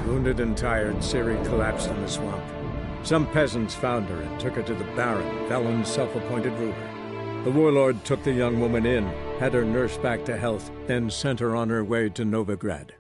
Wounded and tired, Ciri collapsed in the swamp. Some peasants found her and took her to the Baron, Valen's self-appointed ruler. The warlord took the young woman in, had her nursed back to health, then sent her on her way to Novigrad.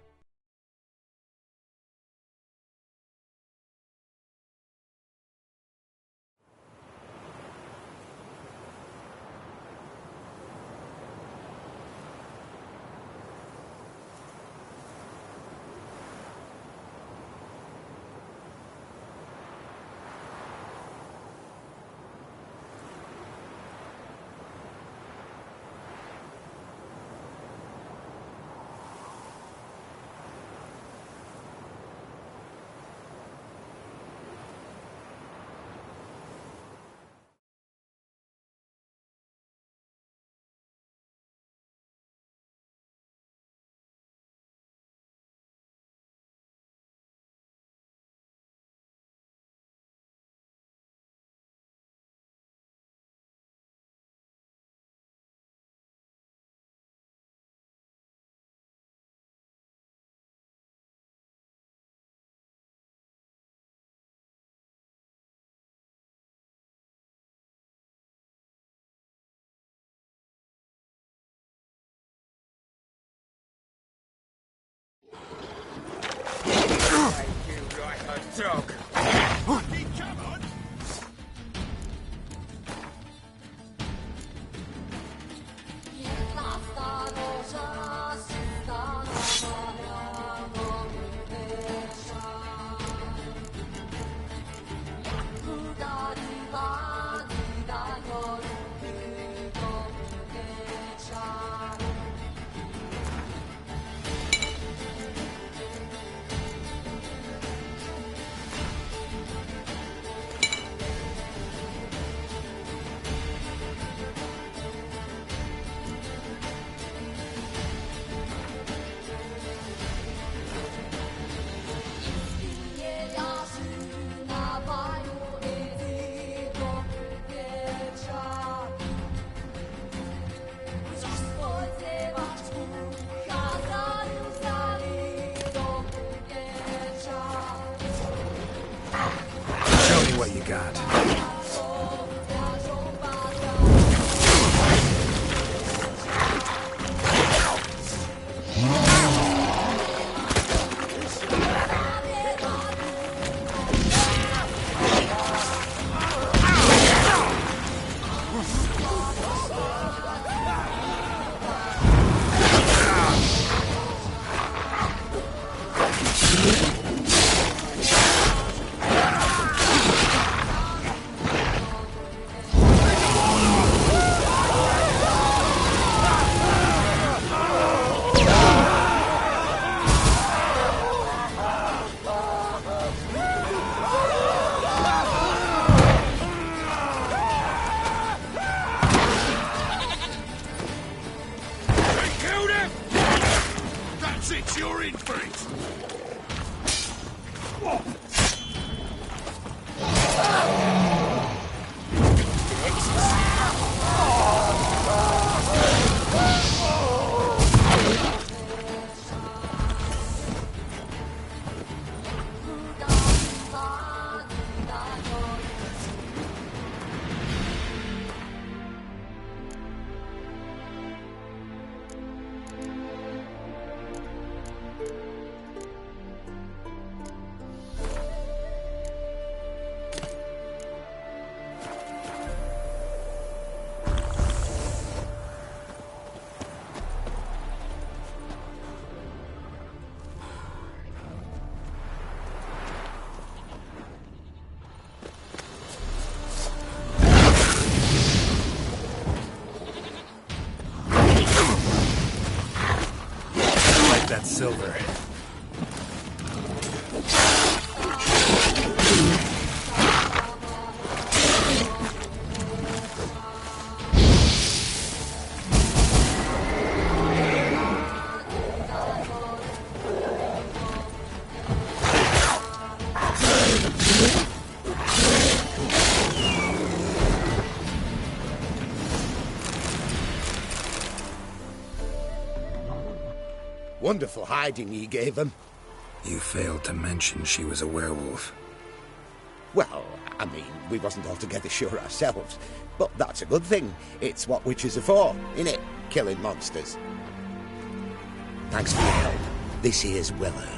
Dog. Come on. What you got? You're in for it! That silver. Wonderful hiding he gave him. You failed to mention she was a werewolf. Well, I mean, we wasn't altogether sure ourselves. But that's a good thing. It's what witches are for, innit? Killing monsters. Thanks for your help. This here's well earned.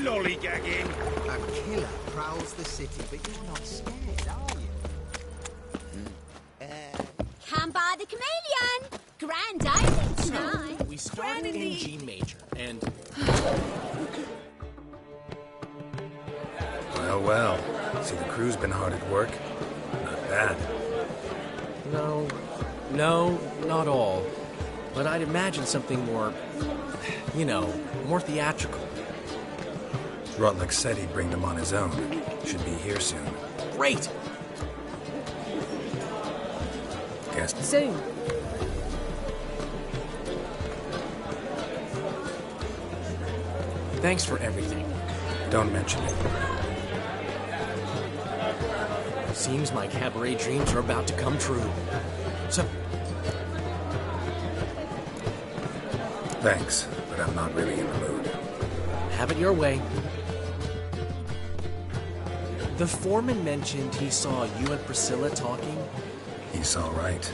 Lollygagging. A killer prowls the city, but you're not scared, are you? Come by the chameleon. Grand opening tonight. We start in G major, and... Well, well. See, the crew's been hard at work. Not bad. No, not all. But I'd imagine something more, more theatrical. Rotlick said he'd bring them on his own. Should be here soon. Great! Guess Soon. Thanks for everything. don't mention it. Seems my cabaret dreams are about to come true. So... Thanks, but I'm not really in the mood. have it your way. The foreman mentioned he saw you and Priscilla talking. He's all right.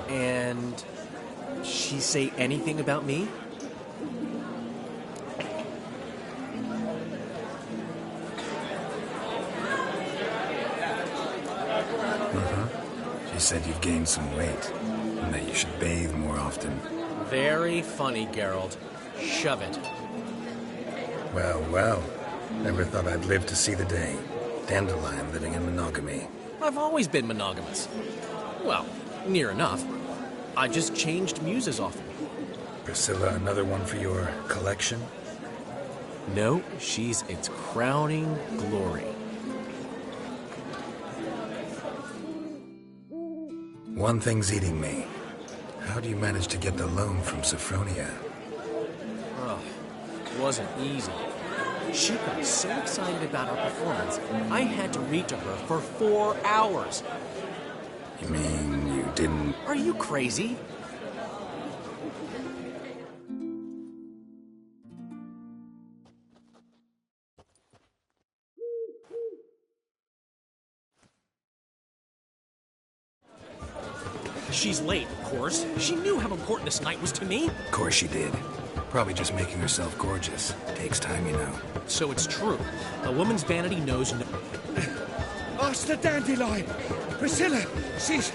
And she say anything about me? She said you've gained some weight, and that you should bathe more often. Very funny, Geralt. Shove it. Well, well. Never thought I'd live to see the day. Dandelion living in monogamy. I've always been monogamous. Well, near enough. I just changed muses often. Priscilla, another one for your collection? No, she's its crowning glory. One thing's eating me. How do you manage to get the loan from Sophronia? Oh, wasn't easy. She got so excited about our performance, I had to read to her for 4 hours. You mean you didn't... Are you crazy? She's late, of course. She knew how important this night was to me. Of course she did. Probably just making herself gorgeous. Takes time, you know. So it's true. A woman's vanity knows no... Ask the dandelion. Priscilla, she's...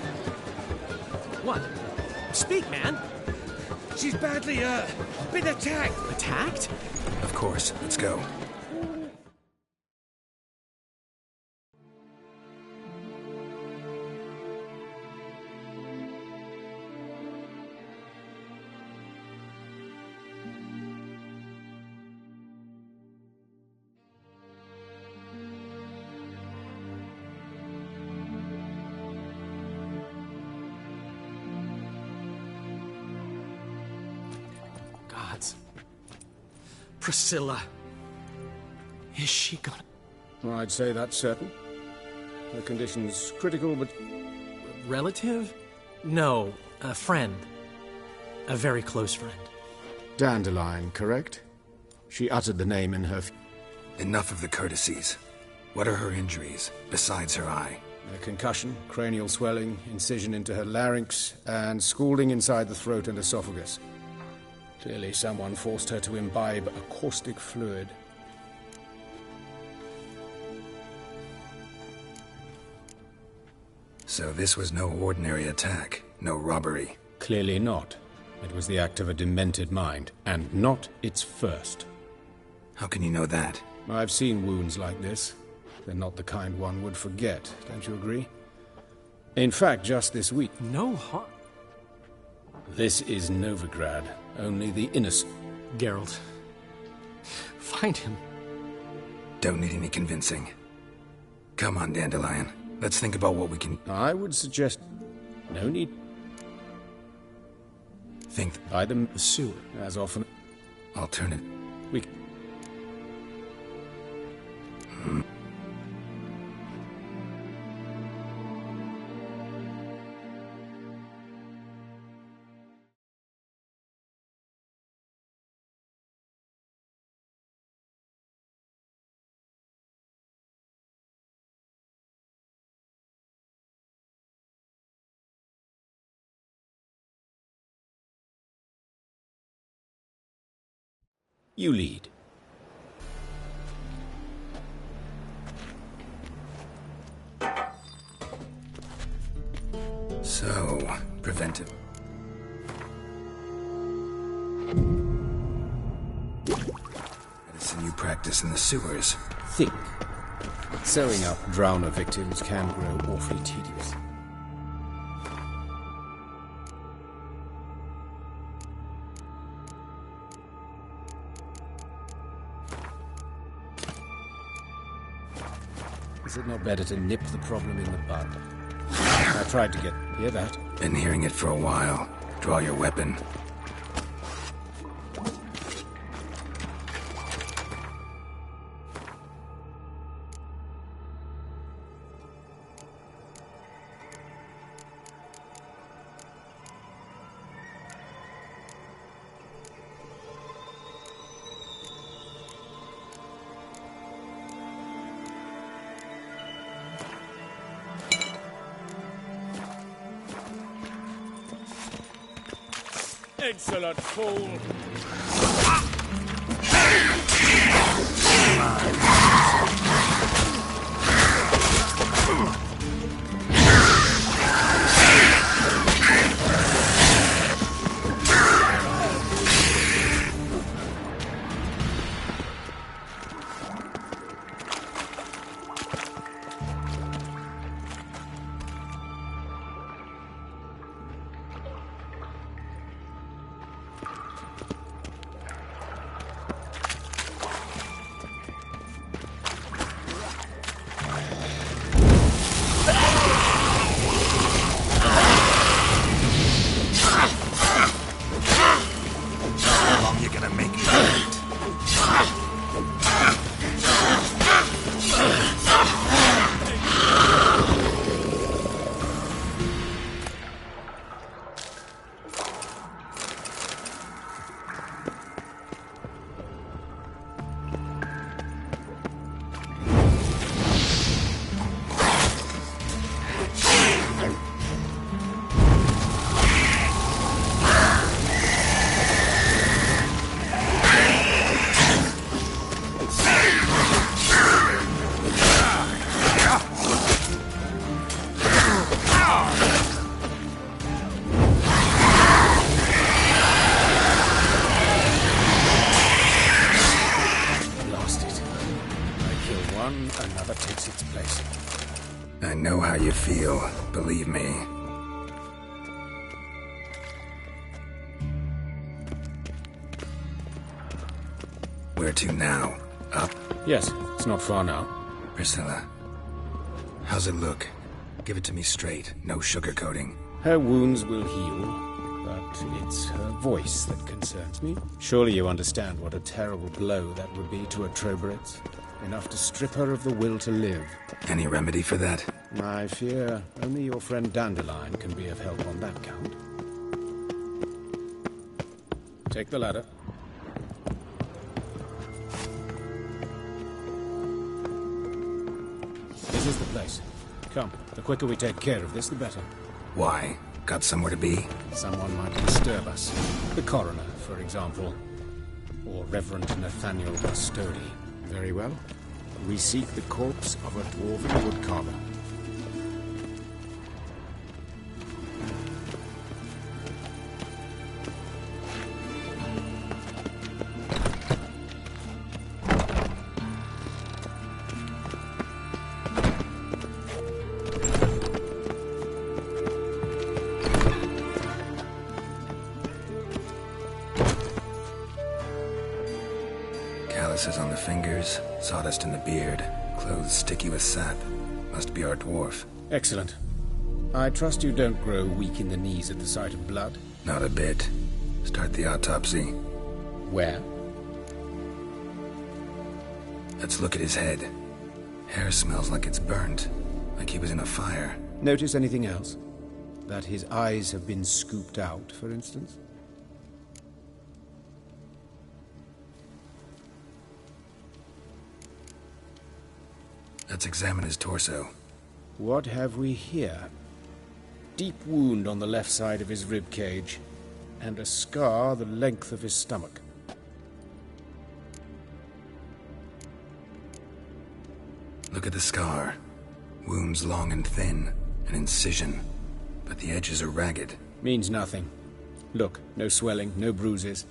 What? Speak, man. She's badly, been attacked. Attacked? Of course. Let's go. Gods. Priscilla. Is she gonna... Well, I'd say that's certain. Her condition's critical, but... Relative? No, a friend. A very close friend. Dandelion, correct? She uttered the name in her... Enough of the courtesies. What are her injuries, besides her eye? A concussion, cranial swelling, incision into her larynx, and scalding inside the throat and esophagus. Clearly someone forced her to imbibe a caustic fluid. So this was no ordinary attack, no robbery. Clearly not. It was the act of a demented mind, and not its first. How can you know that? I've seen wounds like this. They're not the kind one would forget, don't you agree? In fact, just this week... No harm. This is Novigrad. Only the innocent. Geralt. Find him. Don't need any convincing. Come on, Dandelion. Let's think about what we can... I would suggest... No need... Think... By the sewer. As often... Alternative... We... You lead. So, preventive. Medicine you practice in the sewers. Think. Sewing up drowner victims can grow awfully tedious. Is it not better to nip the problem in the bud? I tried to get... Hear that? Been hearing it for a while. Draw your weapon. Excellent fool! how you feel, believe me. Where to now? Up? Yes, it's not far now. Priscilla, how's it look? Give it to me straight, no sugarcoating. Her wounds will heal, but it's her voice that concerns me. Surely you understand what a terrible blow that would be to a Troberet. Enough to strip her of the will to live. Any remedy for that? I fear only your friend Dandelion can be of help on that count. Take the ladder. This is the place. Come, the quicker we take care of this, the better. Why? Got somewhere to be? Someone might disturb us. The coroner, for example. Or Reverend Nathaniel Custody. Very well. We seek the corpse of a dwarven woodcarver. Calluses on the fingers, sawdust in the beard, clothes sticky with sap. Must be our dwarf. Excellent. I trust you don't grow weak in the knees at the sight of blood. Not a bit. Start the autopsy. Where? Let's look at his head. Hair smells like it's burnt, like he was in a fire. Notice anything else? That his eyes have been scooped out, for instance? Let's examine his torso. What have we here? Deep wound on the left side of his rib cage, and a scar the length of his stomach. Look at the scar. Wounds long and thin, an incision, but the edges are ragged. Means nothing. Look, no swelling, no bruises.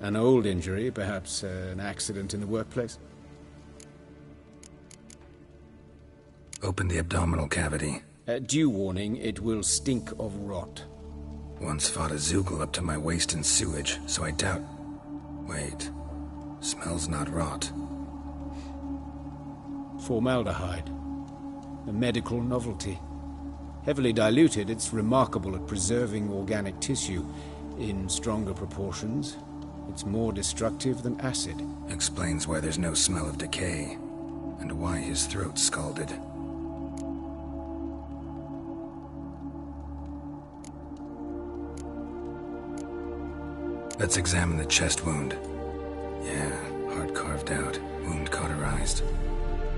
An old injury, perhaps an accident in the workplace. Open the abdominal cavity. Due warning, it will stink of rot. Once fought a Zoogle up to my waist in sewage, so I doubt... Wait. Smells not rot. Formaldehyde. A medical novelty. Heavily diluted, it's remarkable at preserving organic tissue. In stronger proportions, it's more destructive than acid. Explains why there's no smell of decay, and why his throat's scalded. Let's examine the chest wound. Yeah, heart carved out, wound cauterized.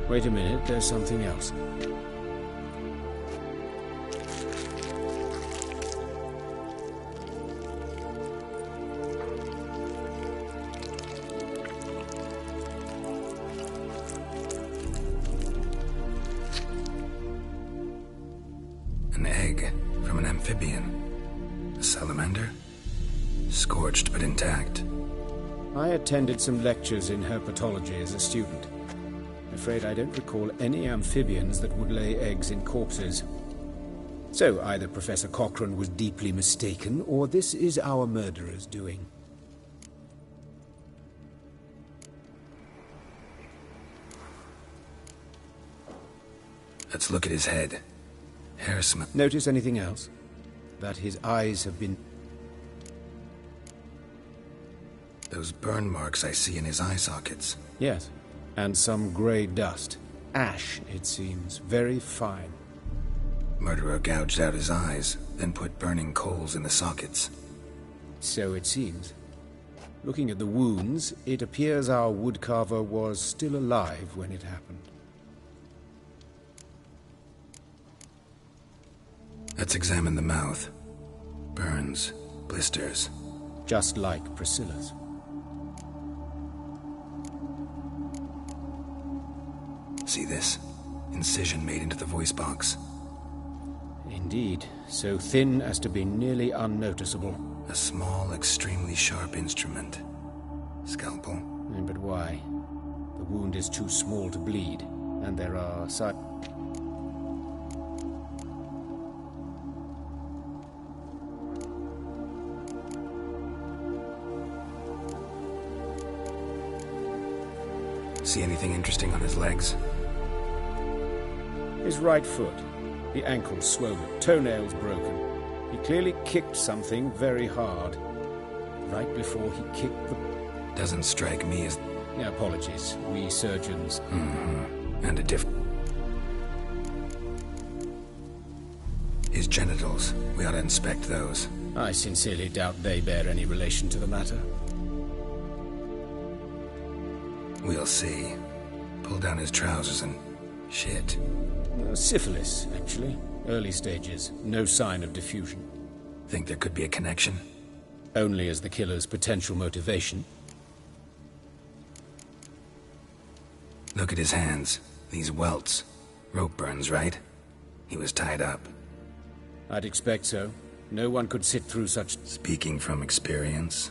Wait a minute, there's something else. An egg from an amphibian. A salamander? Scorched but intact. I attended some lectures in herpetology as a student. I'm afraid I don't recall any amphibians that would lay eggs in corpses. So either Professor Cochrane was deeply mistaken, or this is our murderer's doing. Let's look at his head. Hair smell. Notice anything else? That his eyes have been... Those burn marks I see in his eye sockets. Yes, and some grey dust. Ash, it seems. Very fine. Murderer gouged out his eyes, then put burning coals in the sockets. So it seems. Looking at the wounds, it appears our woodcarver was still alive when it happened. Let's examine the mouth. Burns, blisters. Just like Priscilla's. See this? Incision made into the voice box. Indeed, so thin as to be nearly unnoticeable. A small, extremely sharp instrument. Scalpel. But why? The wound is too small to bleed, and there are See anything interesting on his legs? His right foot. The ankle swollen, toenails broken. He clearly kicked something very hard. Right before he kicked the... Doesn't strike me as... Apologies. We surgeons... And a His genitals. We ought to inspect those. I sincerely doubt they bear any relation to the matter. We'll see. Pull down his trousers and... shit. Syphilis, actually. Early stages. No sign of diffusion. Think there could be a connection? Only as the killer's potential motivation. Look at his hands. These welts. Rope burns, right? He was tied up. I'd expect so. No one could sit through such... Speaking from experience?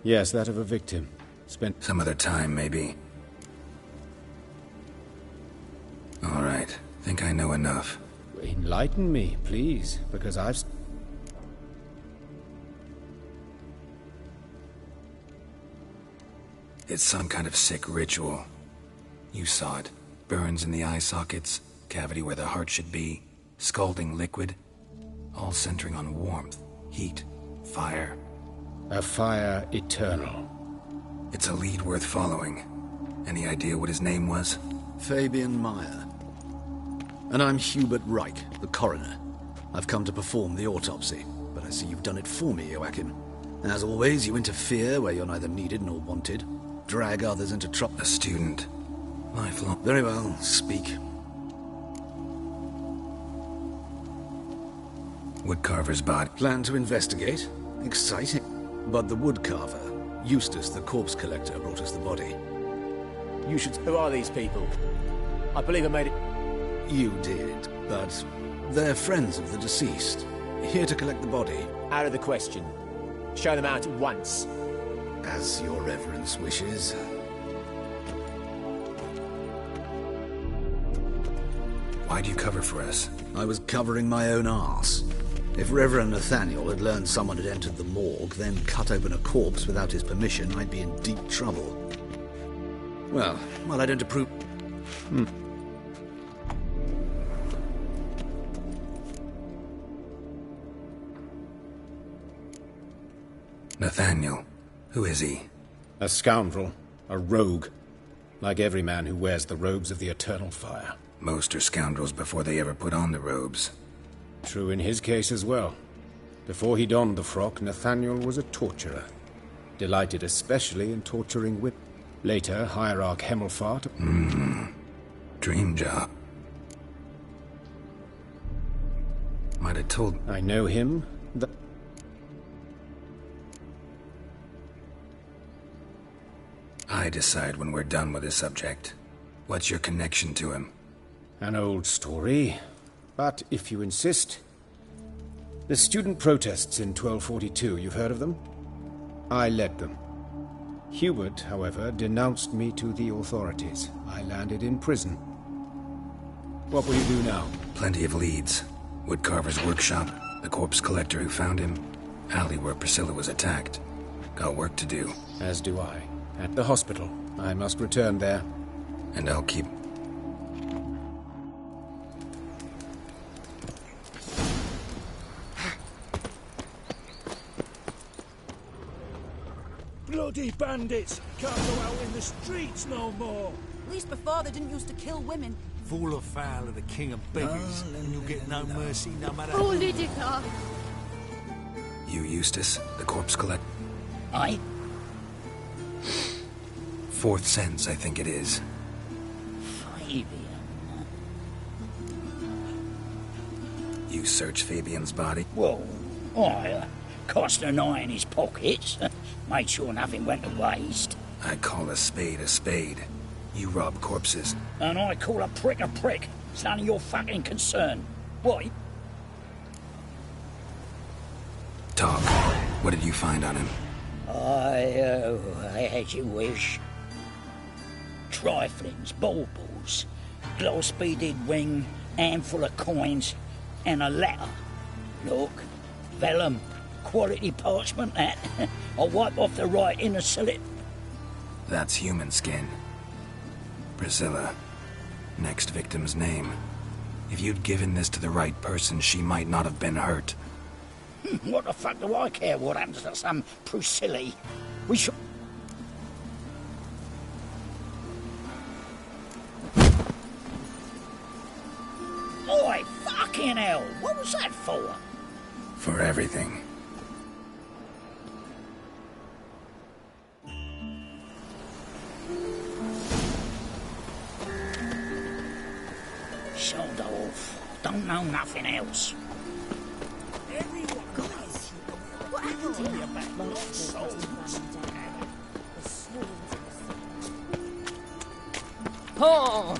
Yes, that of a victim. Spent... Some other time, maybe. All right. Think I know enough. Enlighten me, please, because I've... It's some kind of sick ritual. You saw it. Burns in the eye sockets, cavity where the heart should be, scalding liquid, all centering on warmth, heat, fire. A fire eternal. It's a lead worth following. Any idea what his name was? Fabian Meyer. And I'm Hubert Reich, the coroner. I've come to perform the autopsy, but I see you've done it for me, Joachim. As always, you interfere where you're neither needed nor wanted. Drag others into trouble. A student. Lifelong. Very well, speak. Woodcarver's body. Plan to investigate? Exciting. But the woodcarver, Eustace the corpse collector, brought us the body. You should... Who are these people? I believe I made it... You did, but they're friends of the deceased. Here to collect the body. Out of the question. Show them out at once. As your reverence wishes. Why'd you cover for us? I was covering my own arse. If Reverend Nathaniel had learned someone had entered the morgue, then cut open a corpse without his permission, I'd be in deep trouble. Well, I don't approve... Nathaniel. Who is he? A scoundrel. A rogue. Like every man who wears the robes of the eternal fire. Most are scoundrels before they ever put on the robes. True in his case as well. Before he donned the frock, Nathaniel was a torturer. Delighted especially in torturing whip. Later, Hierarch Hemmelfart... Dream job. Might have told... I know him. I decide when we're done with this subject. What's your connection to him? An old story. But if you insist... The student protests in 1242, you've heard of them? I led them. Hubert, however, denounced me to the authorities. I landed in prison. What will you do now? Plenty of leads. Woodcarver's workshop, the corpse collector who found him, alley where Priscilla was attacked. Got work to do. As do I. At the hospital. I must return there. And I'll keep... Bloody bandits! Can't go out in the streets no more! At least before they didn't used to kill women. Fall afoul of the king of beggars, and you'll get no mercy no matter... Oh, Lydica! You, Eustace, the corpse collector? Aye? Fourth sense, I think it is. Fabian. You search Fabian's body? Well, I cast an eye in his pockets, made sure nothing went to waste. I call a spade a spade. You rob corpses. And I call a prick a prick. It's none of your fucking concern. What? Talk. What did you find on him? As you wish. Triflings, baubles, glass-beaded ring, handful of coins, and a letter. Look, vellum, quality parchment, that. I'll wipe off the writing and sell it. That's human skin. Priscilla. Next victim's name. If you'd given this to the right person, she might not have been hurt. What the fuck do I care what happens to some Priscilla? We should... Oi, fucking hell! What was that for? For everything. Sold off. Don't know nothing else. Guys, what happened here? Oh!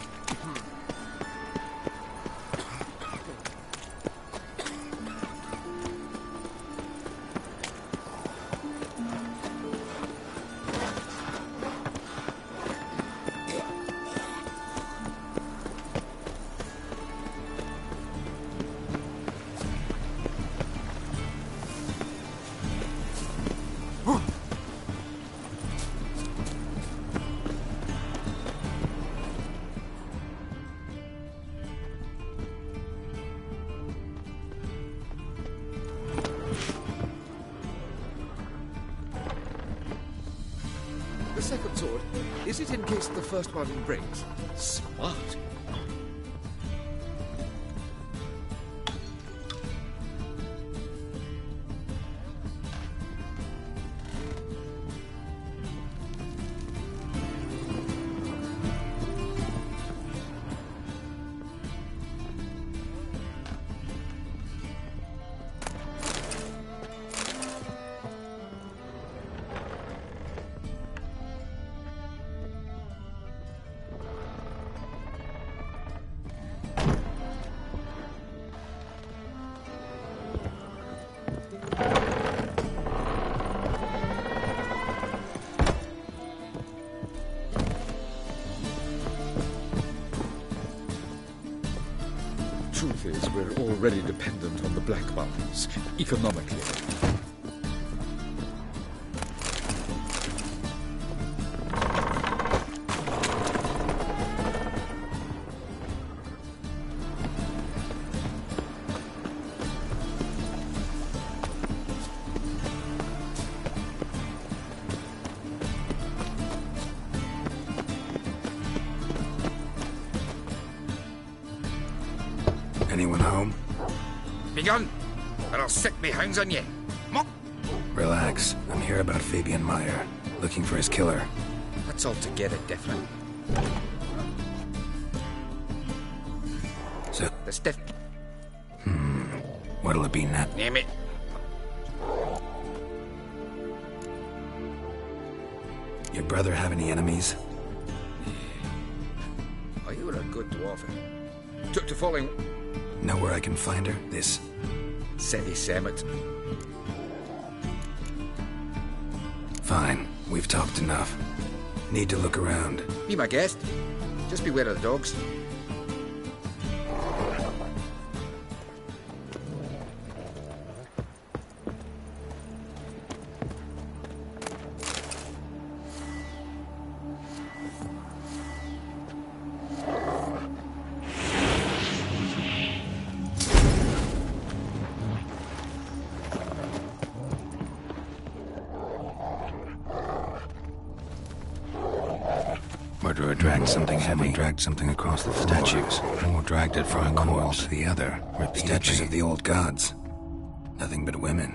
The second sword, is it in case the first one breaks? Smart. Truth is, we're already dependent on the Black Mountains, economically. Anyone home? Begone, or I'll set me hounds on you. Mock! Relax. I'm here about Fabian Meyer, looking for his killer. That's altogether different. So, The stiff... what'll it be now? Name it. Your brother have any enemies? Oh, you were a good dwarf. Took to falling... Know where I can find her? This. City Summit. Fine. We've talked enough. Need to look around. Be my guest. Just beware of the dogs. Murderer dragged something heavy. Dragged something across the floor. Statues. Or dragged it from one wall to the other. Statues of the old gods. Nothing but women.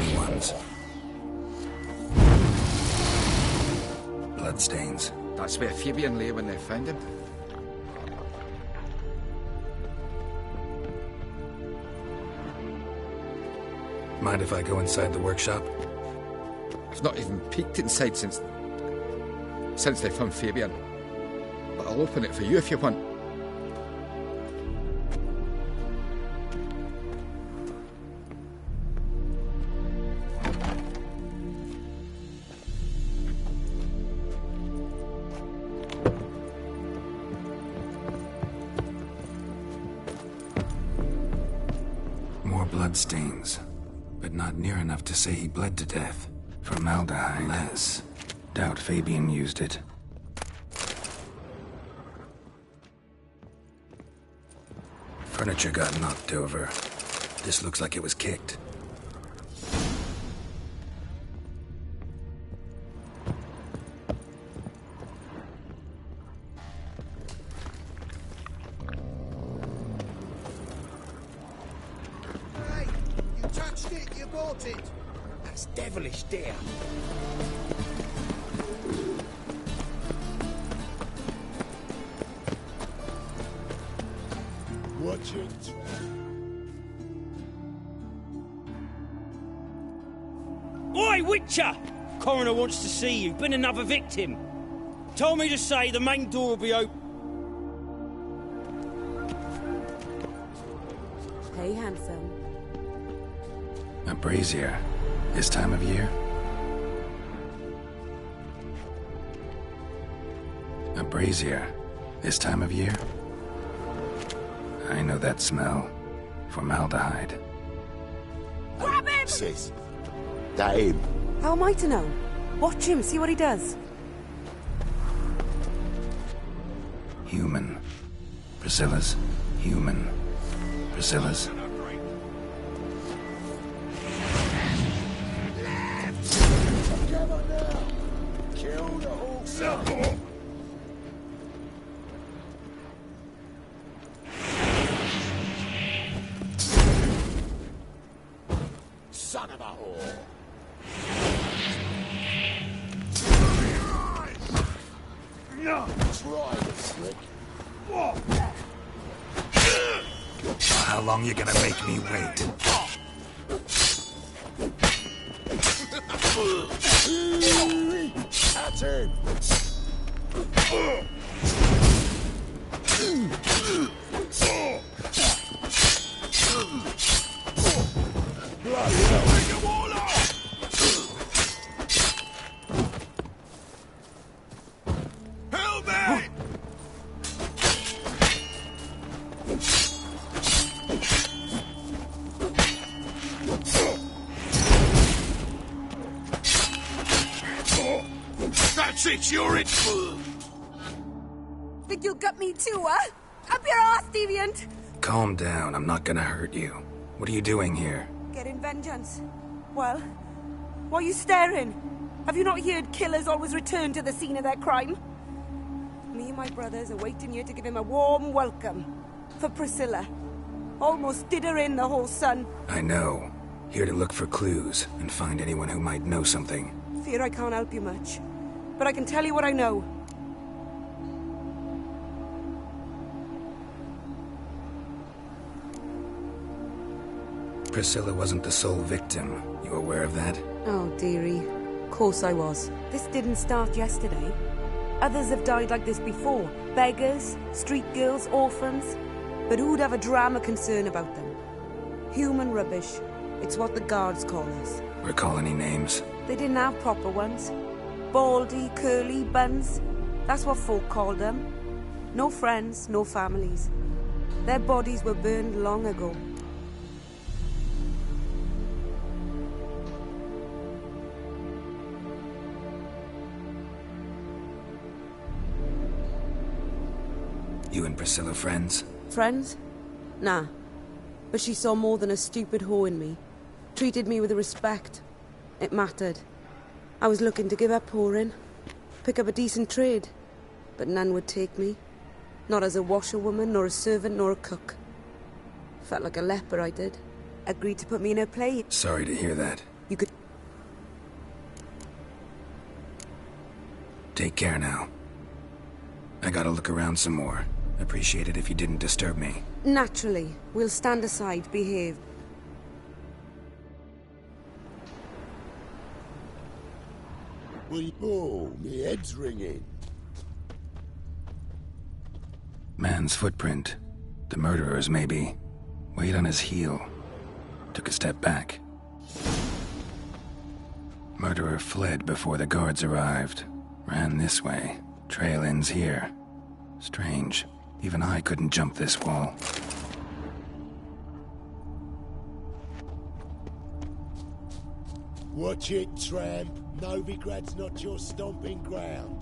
New ones. Bloodstains. That's where Fabian lay when they found him. Mind if I go inside the workshop? I've not even peeked inside since they found Fabian. But I'll open it for you if you want. More bloodstains, but not near enough to say he bled to death. Formaldehyde. Less. Doubt Fabian used it. Furniture got knocked over. This looks like it was kicked. Hey, you touched it, you bought it. That's devilish, dear. Watch it. Oi, Witcher! Coroner wants to see you. Been another victim. Told me to say the main door will be open. Hey, handsome. A brazier. This time of year? A brazier. This time of year? I know that smell. Formaldehyde. Grab him! Sis. That him. How am I to know? Watch him, see what he does. Human. Priscilla's. Human. Priscilla's. Come on now. Kill the whole Son of a whore. Try it, Slick. How long you gonna make me wait? That's him. Help me! That's it, you're it! Think you'll gut me too, huh? Up your ass, deviant! Calm down, I'm not gonna hurt you. What are you doing here? Getting vengeance. Well, why are you staring? Have you not heard killers always return to the scene of their crime? Me and my brothers are waiting here to give him a warm welcome. For Priscilla. Almost did her in, the whole son. I know. Here to look for clues and find anyone who might know something. Fear I can't help you much. But I can tell you what I know. Priscilla wasn't the sole victim. You aware of that? Oh, dearie. Of course I was. This didn't start yesterday. Others have died like this before. Beggars, street girls, orphans. But who'd have a drama concern about them? Human rubbish. It's what the guards call us. Recall any names? They didn't have proper ones. Baldy, curly, buns. That's what folk called them. No friends, no families. Their bodies were burned long ago. You and Priscilla friends? Friends? Nah. But she saw more than a stupid whore in me. Treated me with respect. It mattered. I was looking to give up whoring. Pick up a decent trade. But none would take me. Not as a washerwoman, nor a servant, nor a cook. Felt like a leper, I did. Agreed to put me in her place. Sorry to hear that. You could... Take care now. I gotta look around some more. Appreciate it if you didn't disturb me. Naturally. We'll stand aside, behave. Oh, me head's ringing. Man's footprint. The murderer's, maybe. Weight on his heel. Took a step back. Murderer fled before the guards arrived. Ran this way. Trail ends here. Strange. Even I couldn't jump this wall. Watch it, tramp. Novigrad's not your stomping ground.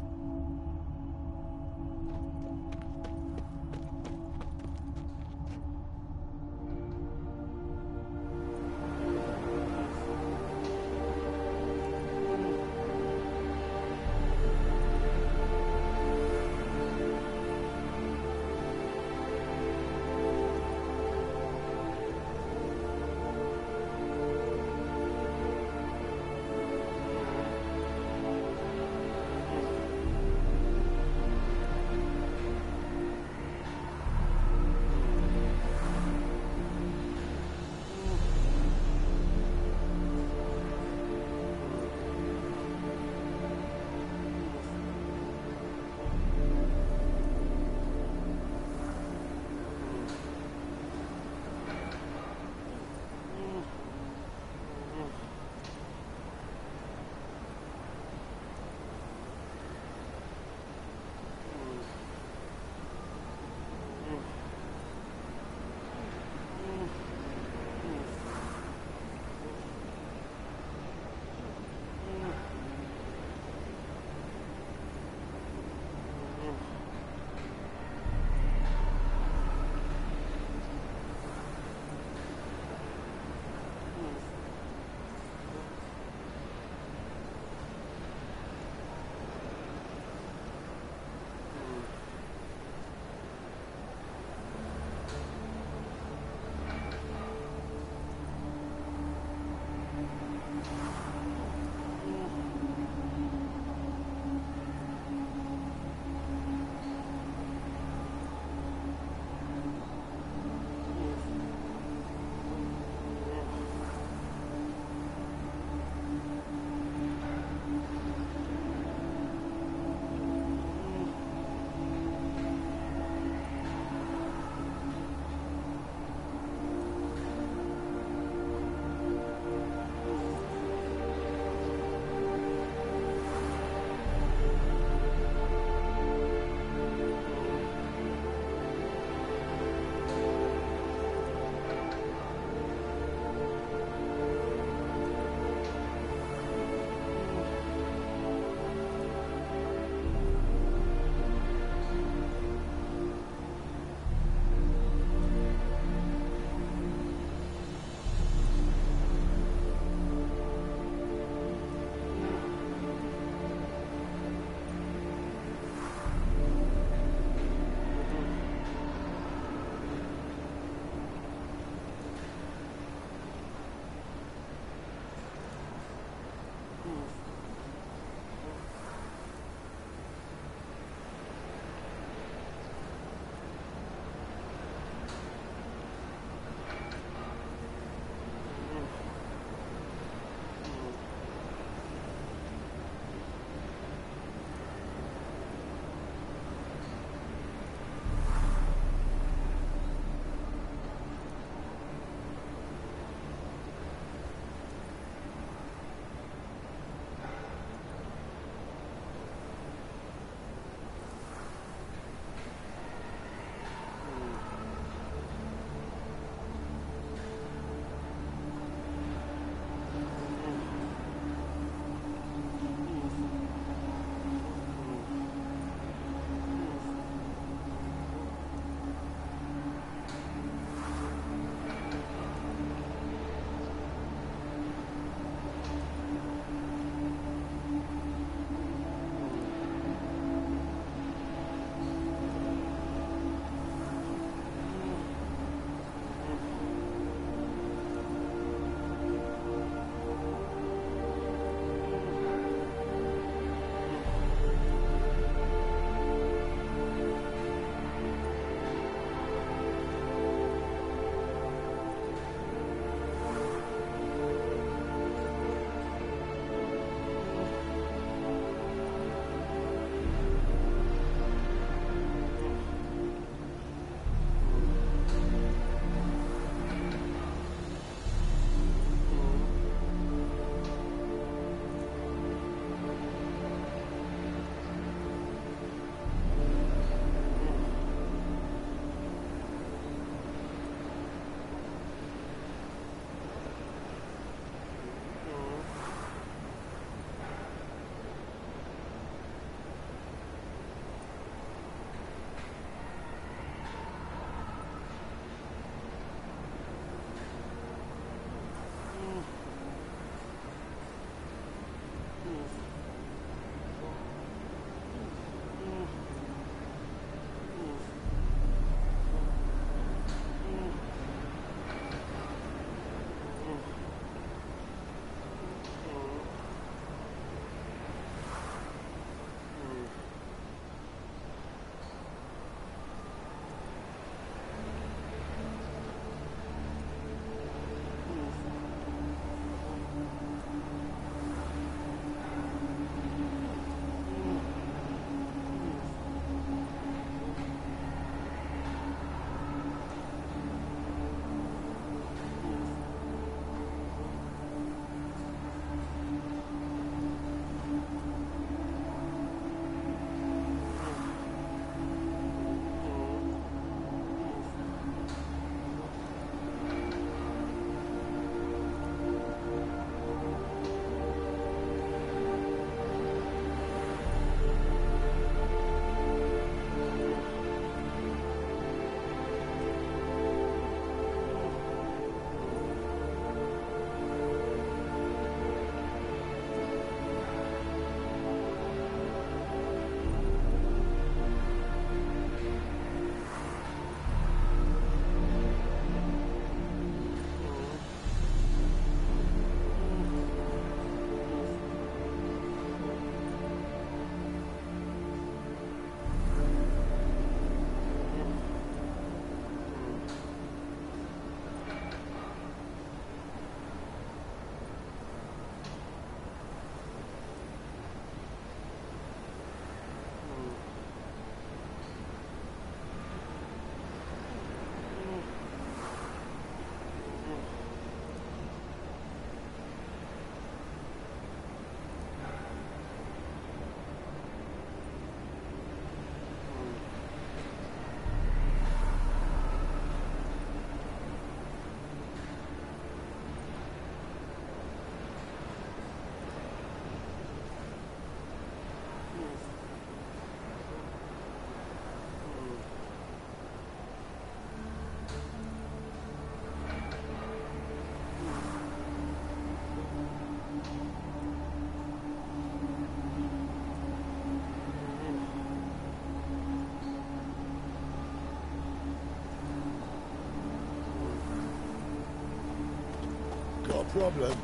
a problem.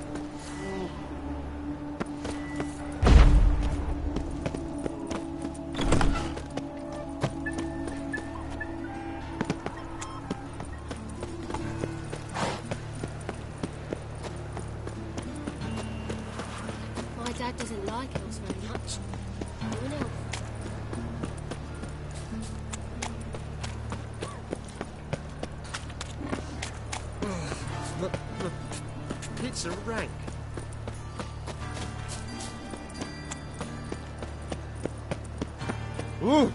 My dad doesn't like elves very much. You an elf? Pizza rank. Ooh.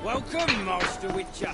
Welcome, Master Witcher.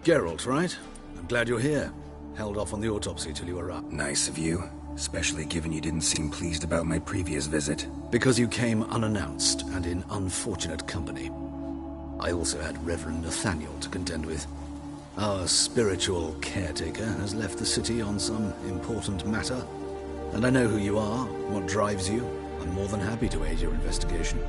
Geralt, right? I'm glad you're here. Held off on the autopsy till you were up. Nice of you, especially given you didn't seem pleased about my previous visit. Because you came unannounced and in unfortunate company. I also had Reverend Nathaniel to contend with. Our spiritual caretaker has left the city on some important matter. And I know who you are, what drives you. I'm more than happy to aid your investigation.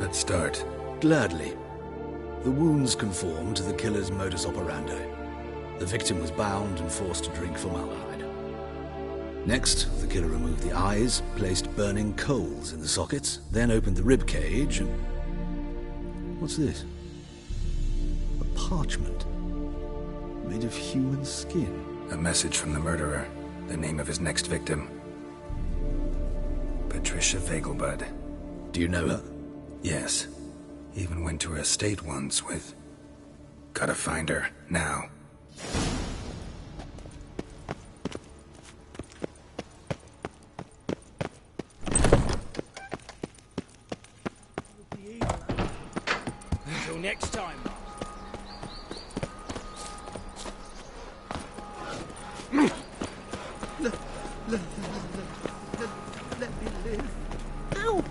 Let's start. Gladly. The wounds conform to the killer's modus operandi. The victim was bound and forced to drink formaldehyde. Next, the killer removed the eyes, placed burning coals in the sockets, then opened the rib cage and... What's this? A parchment. Made of human skin. A message from the murderer. The name of his next victim. Patricia Vegelbud. Do you know her? Yes. Even went to her estate once with Gotta find her, now. Until next time. Let me live. Ow!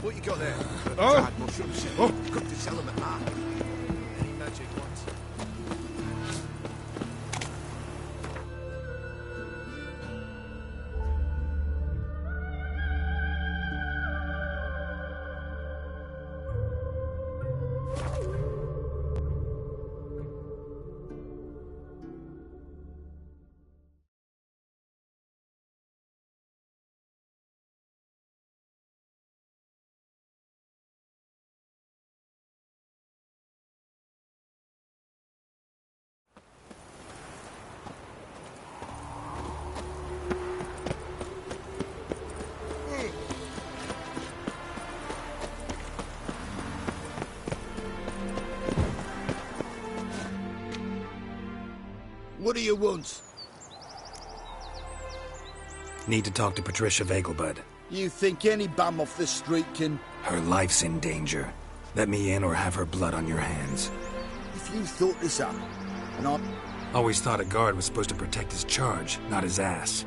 What you got there? Oh. Dried mushrooms. Oh. Cooked to sell them at market. Any magic ones? What do you want? Need to talk to Patricia Vegelbud. You think any bum off the street can... Her life's in danger. Let me in or have her blood on your hands. If you thought this up, and I... Always thought a guard was supposed to protect his charge, not his ass.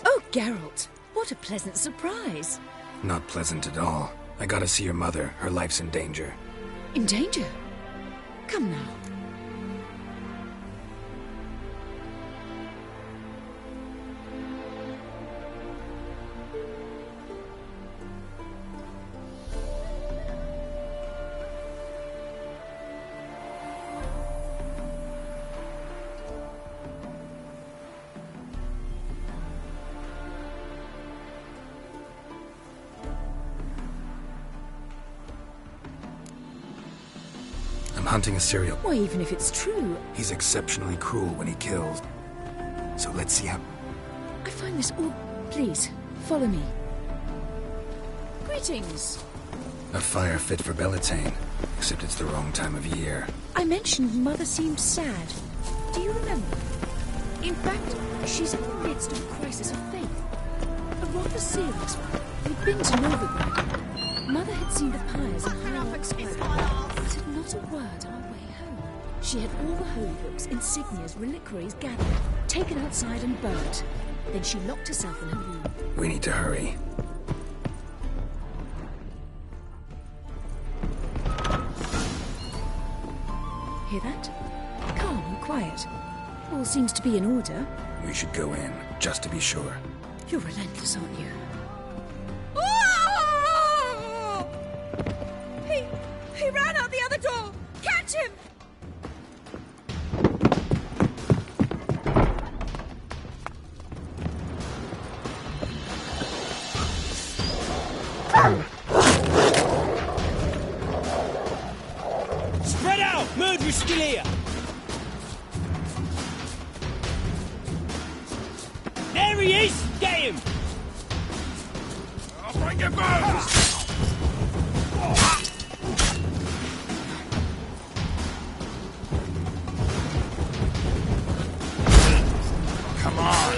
Oh, Geralt, what a pleasant surprise. Not pleasant at all. I gotta see your mother. Her life's in danger. In danger? Come now. I'm hunting a serial... Why, even if it's true... He's exceptionally cruel when he kills. So let's see how... I find this all... Please, follow me. Greetings. A fire fit for Bellatane. Except it's the wrong time of year. I mentioned Mother seemed sad. Do you remember? In fact, she's in the midst of a crisis of faith. A rather serious one. We'd been to Novigrad. Mother had seen the pyres and hierarchs but said not a word on our way home. She had all the holy books, insignias, reliquaries gathered, taken outside and burnt. Then she locked herself in her room. We need to hurry. Hear that? Calm and quiet. All seems to be in order. We should go in, just to be sure. You're relentless, aren't you? He ran out the other door! Catch him! Spread out! Murderer's still here! There he is! Get him! I'll bring him back! Come on!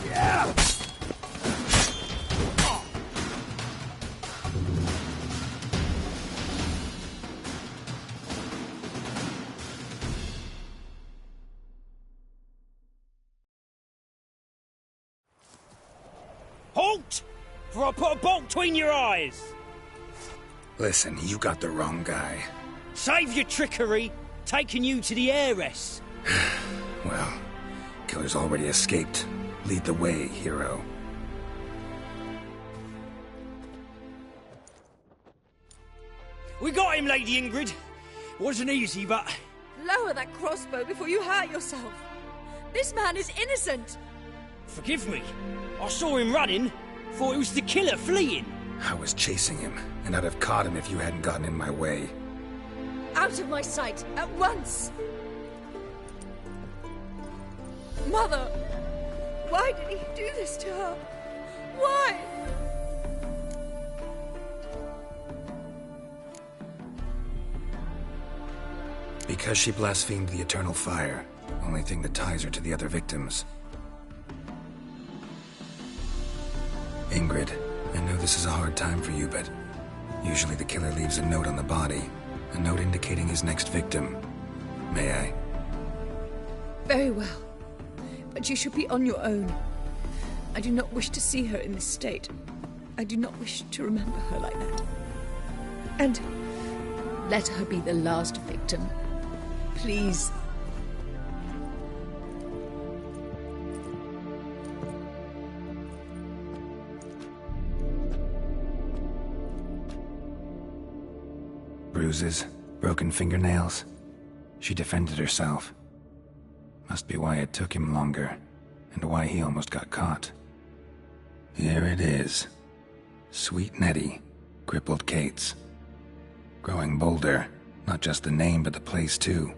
Yeah! Halt! For I put a bolt between your eyes! Listen, you got the wrong guy. Save your trickery, taking you to the heiress. Well, Killer's already escaped. Lead the way, hero. We got him, Lady Ingrid. Wasn't easy, but... Lower that crossbow before you hurt yourself. This man is innocent. Forgive me. I saw him running. Thought it was the killer fleeing. I was chasing him, and I'd have caught him if you hadn't gotten in my way. Out of my sight, at once! Mother! Why did he do this to her? Why? Because she blasphemed the eternal fire. Only thing that ties her to the other victims. Ingrid, I know this is a hard time for you, but usually the killer leaves a note on the body. A note indicating his next victim. May I? Very well. But you should be on your own. I do not wish to see her in this state. I do not wish to remember her like that. And let her be the last victim. Please. Bruises, broken fingernails. She defended herself. Must be why it took him longer, and why he almost got caught. Here it is. Sweet Nettie, crippled Kate's. Growing bolder, not just the name but the place too.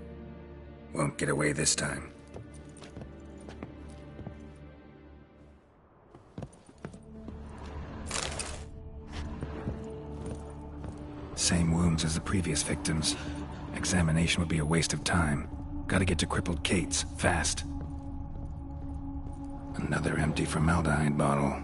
Won't get away this time. Same wounds as the previous victims. Examination would be a waste of time. Gotta get to crippled Kate's, fast. Another empty formaldehyde bottle.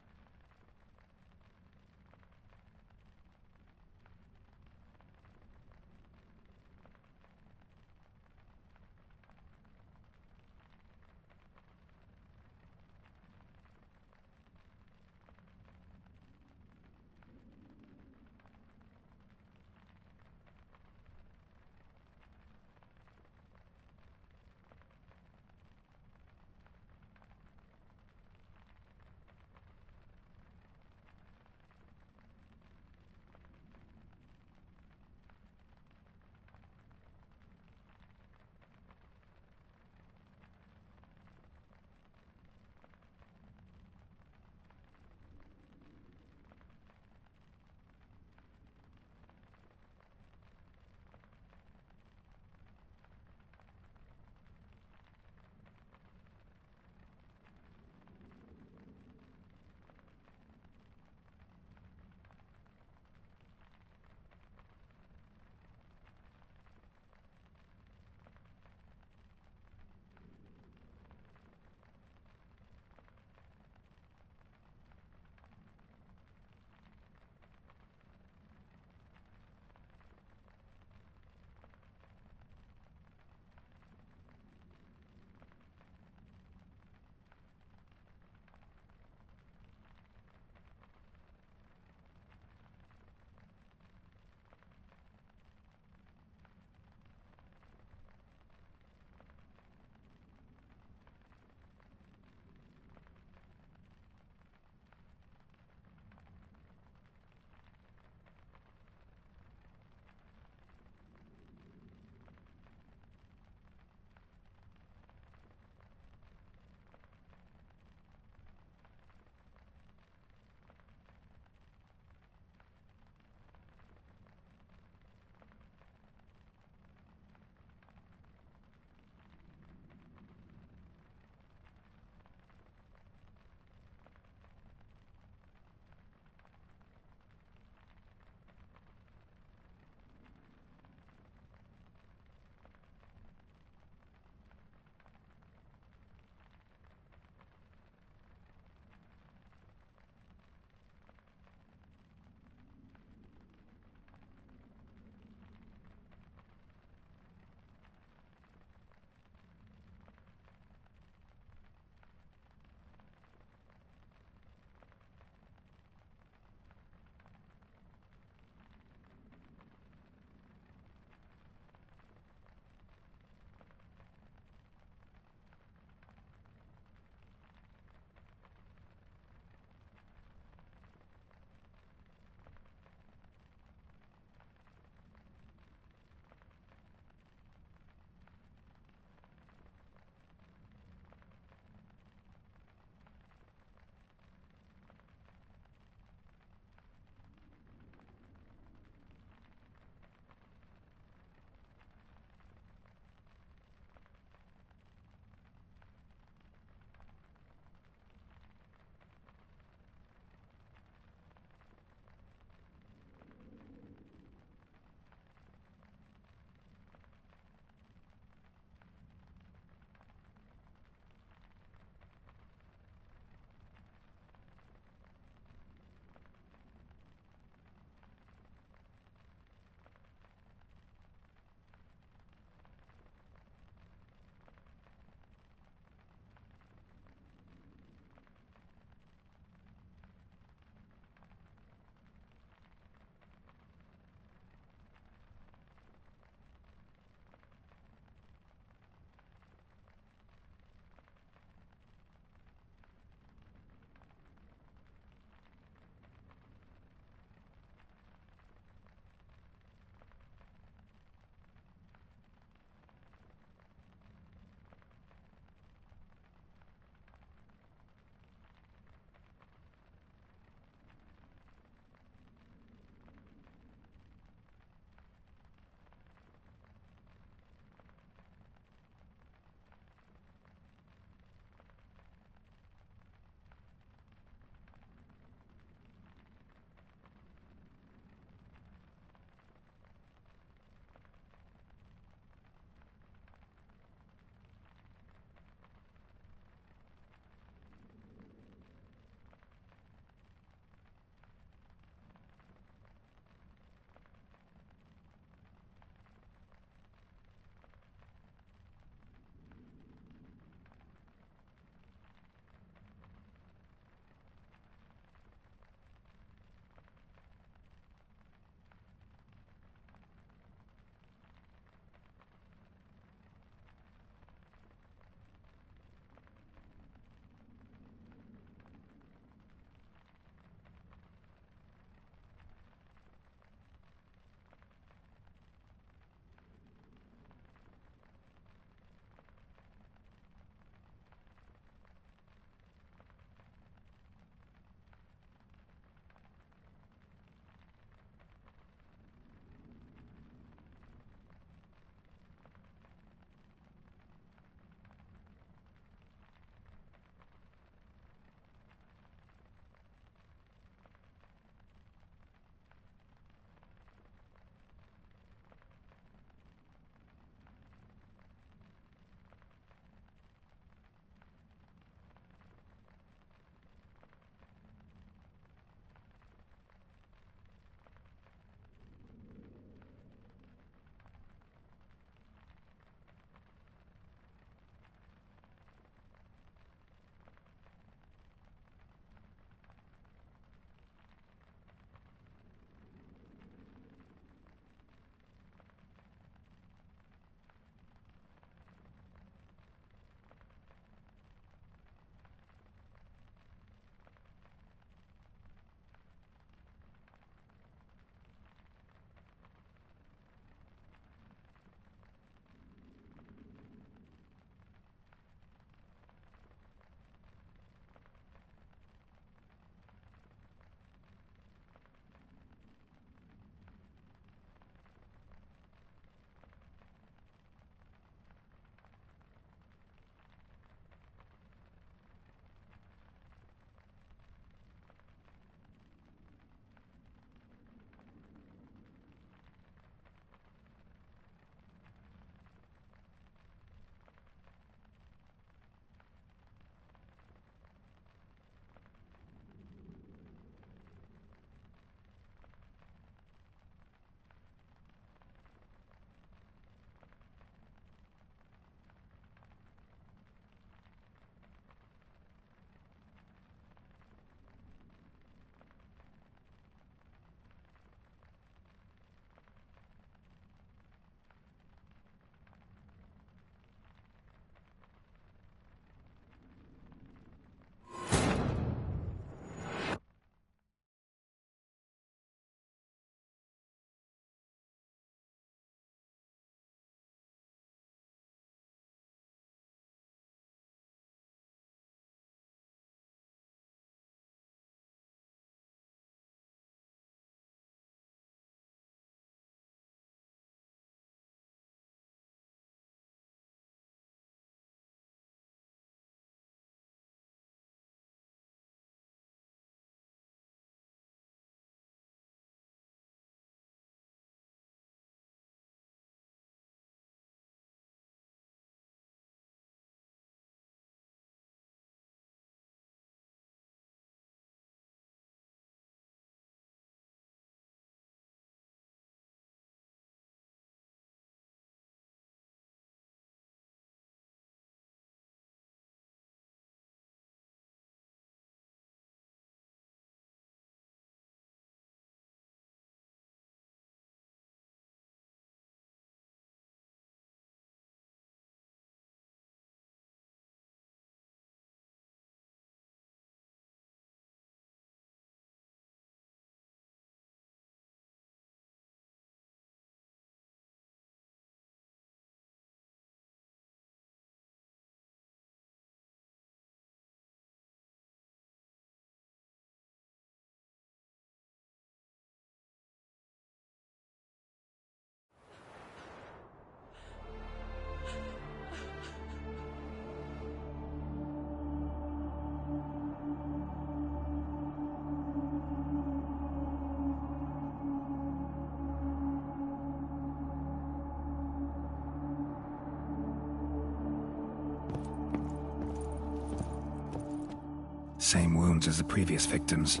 Same wounds as the previous victims.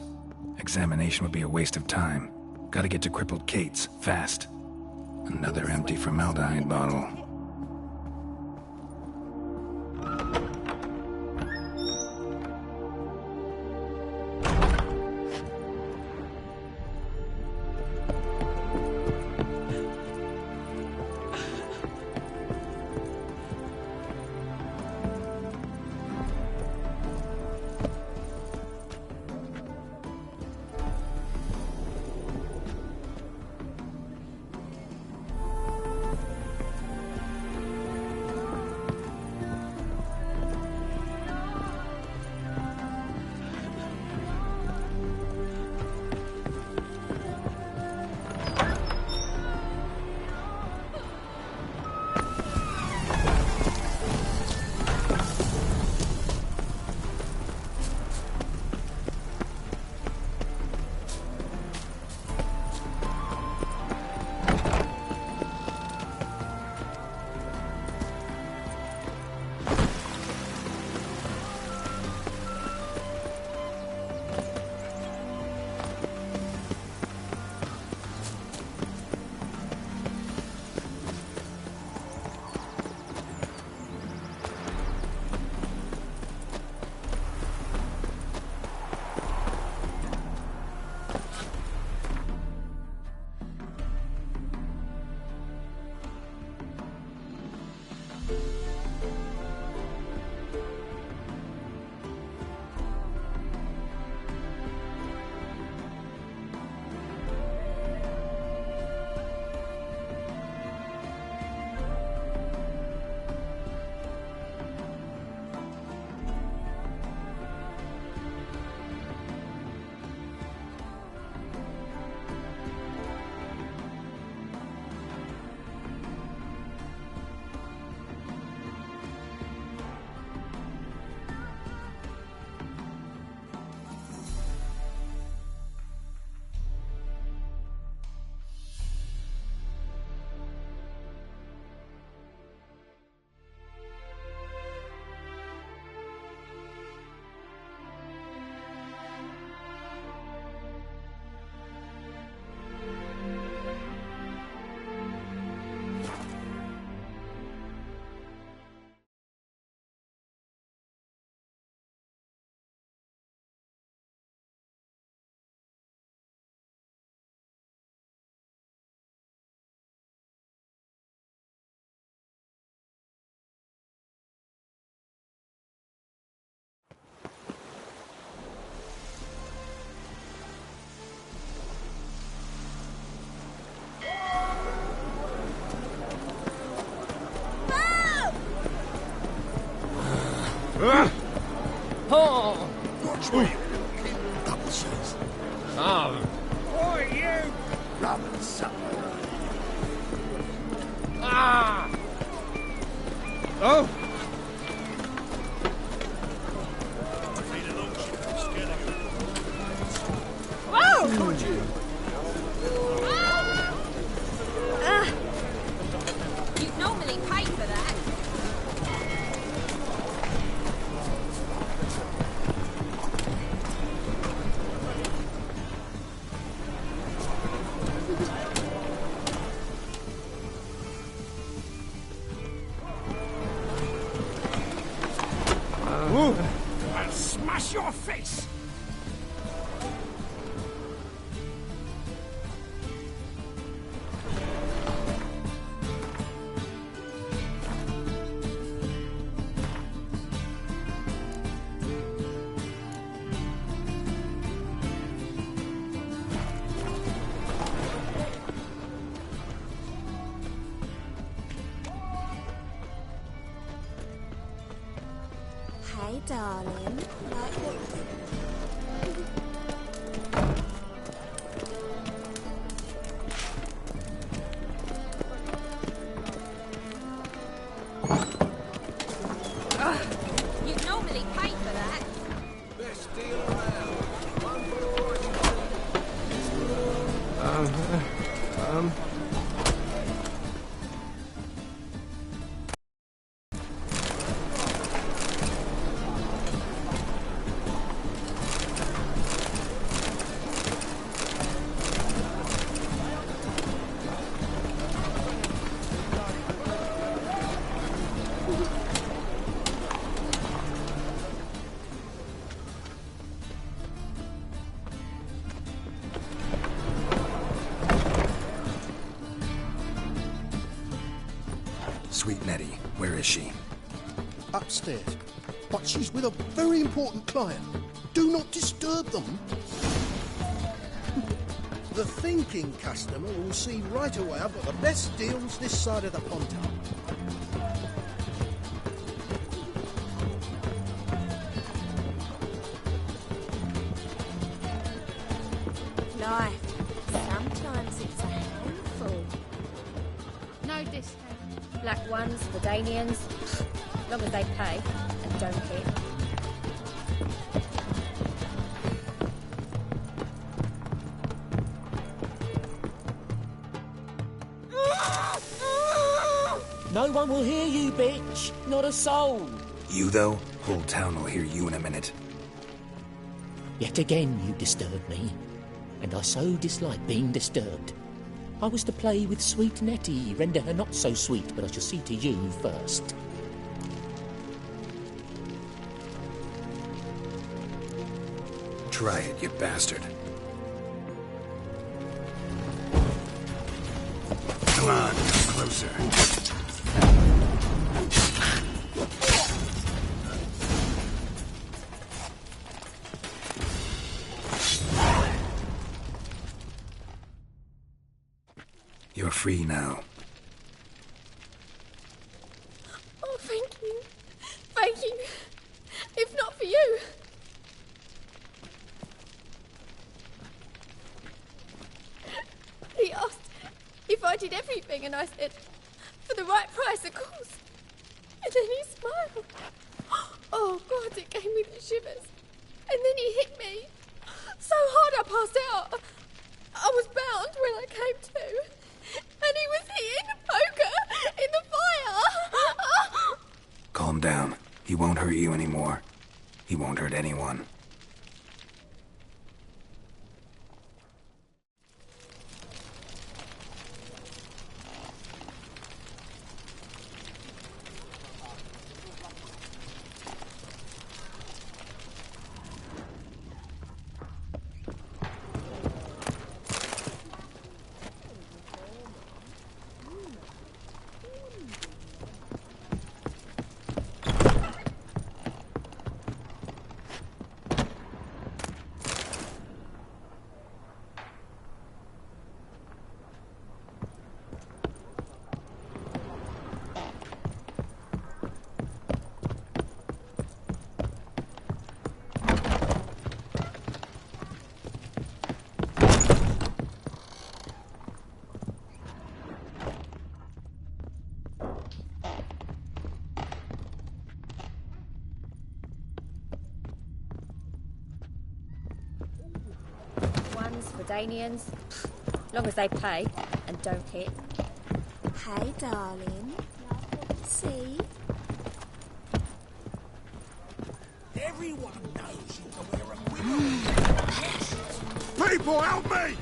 Examination would be a waste of time. Gotta get to crippled Kate's, fast. Another empty formaldehyde bottle. Oh! Watch me! Double shots. Oh. Oi, you! Rub and supper. Ah! Oh! You'd normally pay for that. I'll smash your face! Hey, darling. Like what? You'd normally pay for that. Best deal around. One for Sweet Nettie. Where is she? Upstairs. But she's with a very important client. Do not disturb them. The thinking customer will see right away I've got the best deals this side of the pond. Life. Sometimes it's a handful. No discount. Black ones, the Danians, long as they pay and don't hit. No one will hear you, bitch. Not a soul. You, though? Whole town will hear you in a minute. Yet again you disturb me, and I so dislike being disturbed. I was to play with sweet Nettie, render her not so sweet, but I shall see to you first. Try it, you bastard. Come on, come closer. You're free now. Oh, thank you. Thank you. If not for you. He asked if I did everything, and I said, for the right price, of course. And then he smiled. Oh, God, it gave me the shivers. And then he hit me so hard I passed out. I was bound when I came to. And he was hitting poker in the fire. Calm down. He won't hurt you anymore. He won't hurt anyone. The Danians, long as they pay and don't hit. Hey, darling. See? Everyone knows you can wear a wig. People, help me!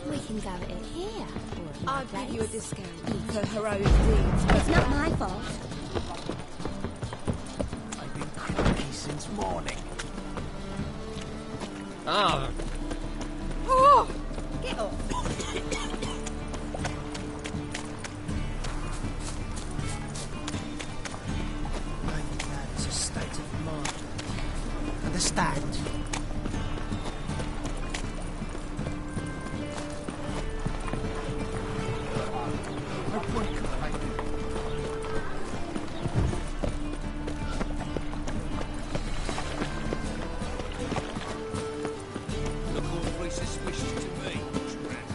We can go at it here. I'll give you a discount for heroic deeds. It's not my fault. I've been cranky since morning. Oh! Get off. I think that is a state of mind. Understand? No point complaining. Look awfully suspicious to me, Tramp.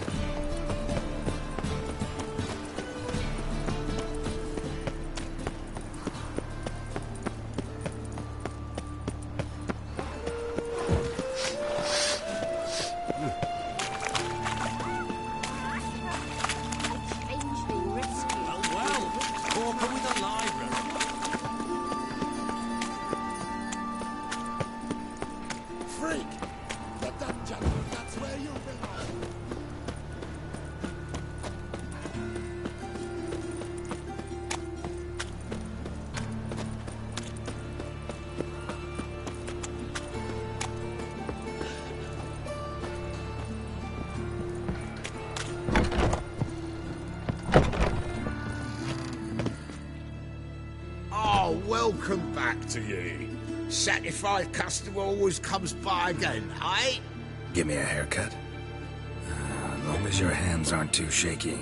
Strangely risky. Welcome back to ye. Satisfied customer always comes by again, eh? Give me a haircut. As long as your hands aren't too shaky.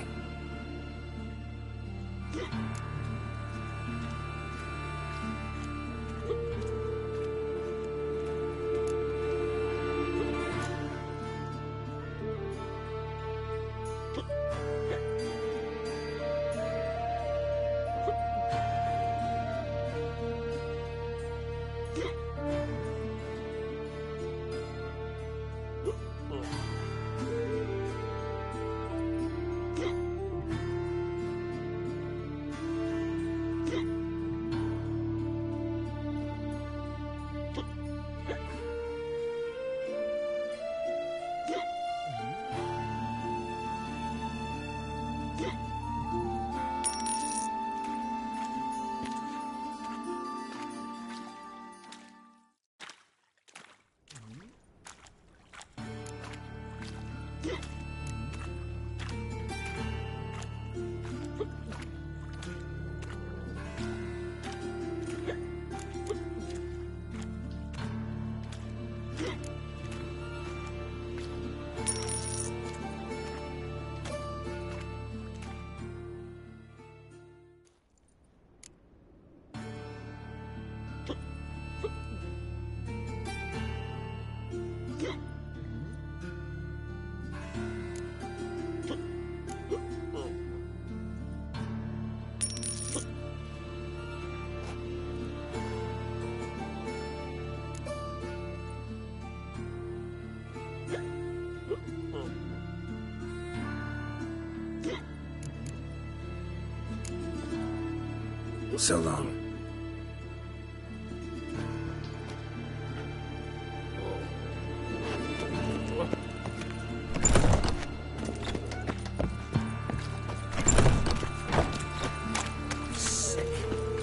So long.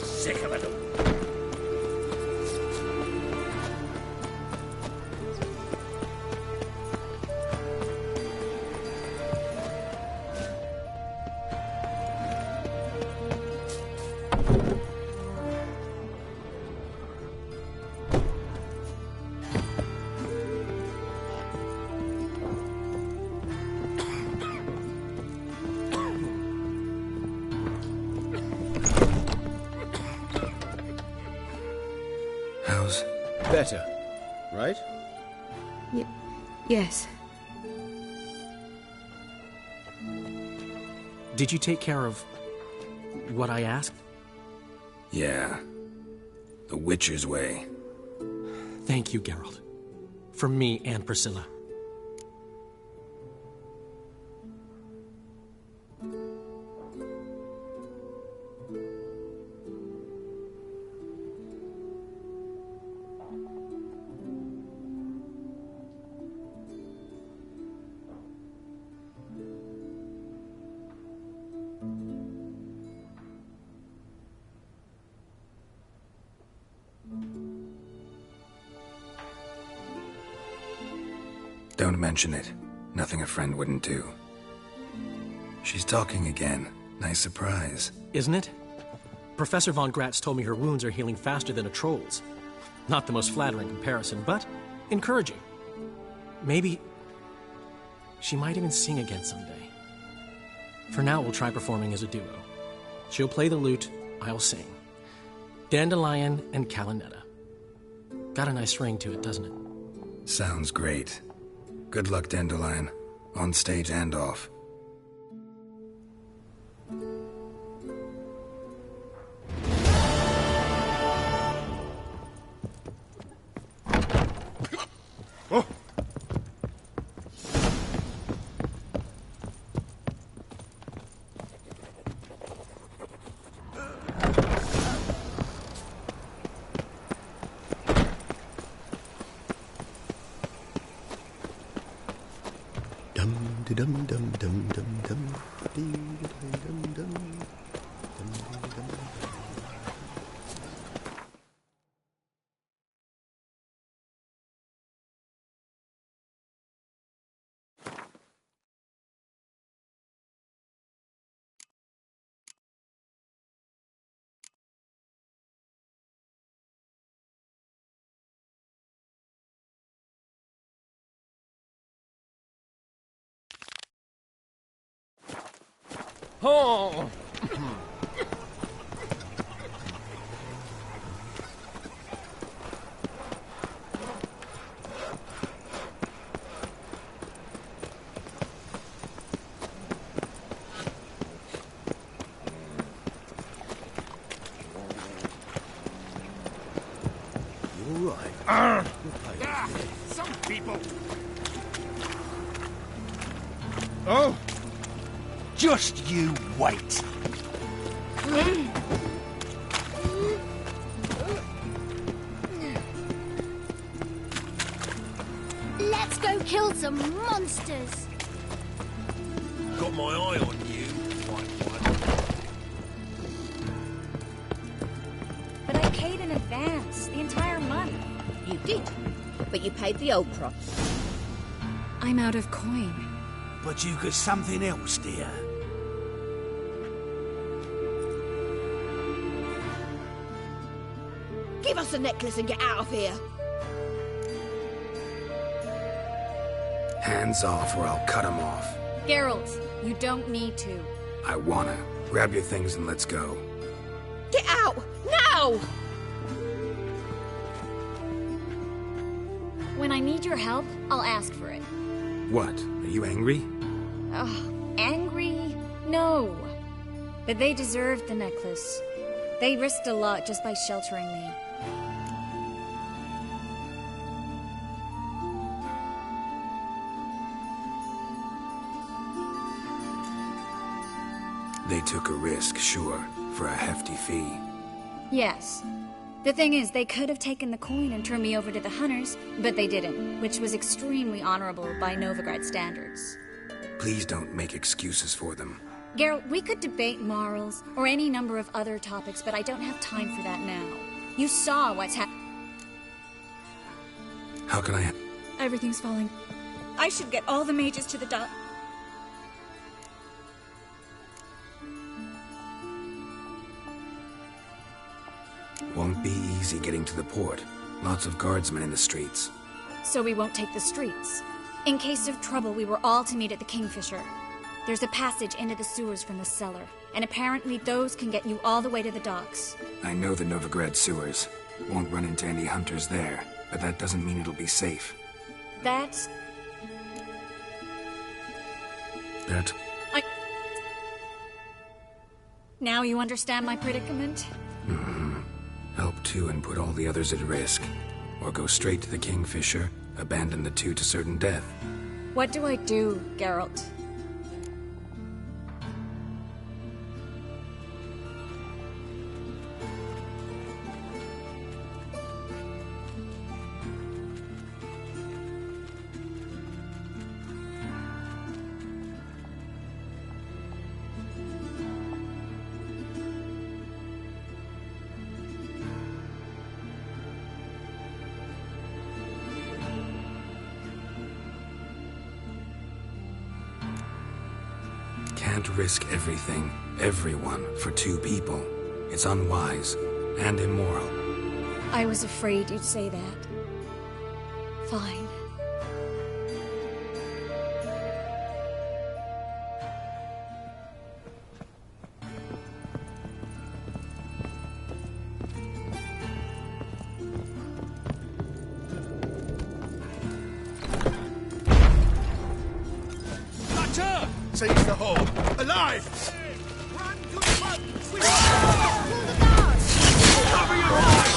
Sick of it all. How's... Better, right? Yes. Did you take care of what I asked? Yeah. The Witcher's way. Thank you, Geralt. From me and Priscilla. Don't mention it. Nothing a friend wouldn't do. She's talking again. Nice surprise. Isn't it? Professor von Gratz told me her wounds are healing faster than a troll's. Not the most flattering comparison, but encouraging. Maybe she might even sing again someday. For now, we'll try performing as a duo. She'll play the lute, I'll sing. Dandelion and Calinetta. Got a nice ring to it, doesn't it? Sounds great. Good luck, Dandelion. On stage and off. Oh. Dum dum dum dum dum dum dum dum dum. Oh! You all right? Some people. Oh! Just you wait. Let's go kill some monsters. Got my eye on you, white one. But I paid in advance, the entire month. You did, but you paid the old price. I'm out of coin. But you got something else, dear. Give us the necklace and get out of here. Hands off or I'll cut 'em off. Geralt, you don't need to. I wanna. Grab your things and let's go. Get out! Now! When I need your help, I'll ask for it. What? Are you angry? Angry? No. But they deserved the necklace. They risked a lot just by sheltering me. They took a risk, sure, for a hefty fee. Yes. The thing is, they could have taken the coin and turned me over to the hunters, but they didn't, which was extremely honorable by Novigrad standards. Please don't make excuses for them. Geralt, we could debate morals, or any number of other topics, but I don't have time for that now. You saw what's How can I... Everything's falling. I should get all the mages to the dock. Won't be easy getting to the port. Lots of guardsmen in the streets. So we won't take the streets. In case of trouble, we were all to meet at the Kingfisher. There's a passage into the sewers from the cellar, and apparently those can get you all the way to the docks. I know the Novigrad sewers. Won't run into any hunters there, but that doesn't mean it'll be safe. That... Now you understand my predicament? Help two and put all the others at risk. Or go straight to the Kingfisher, abandon the two to certain death. What do I do, Geralt? Can't risk everything, everyone, for two people. It's unwise and immoral. I was afraid you'd say that. Fine. Seize the hole! Alive! Run to the boat! Pull the guards! Cover your eyes!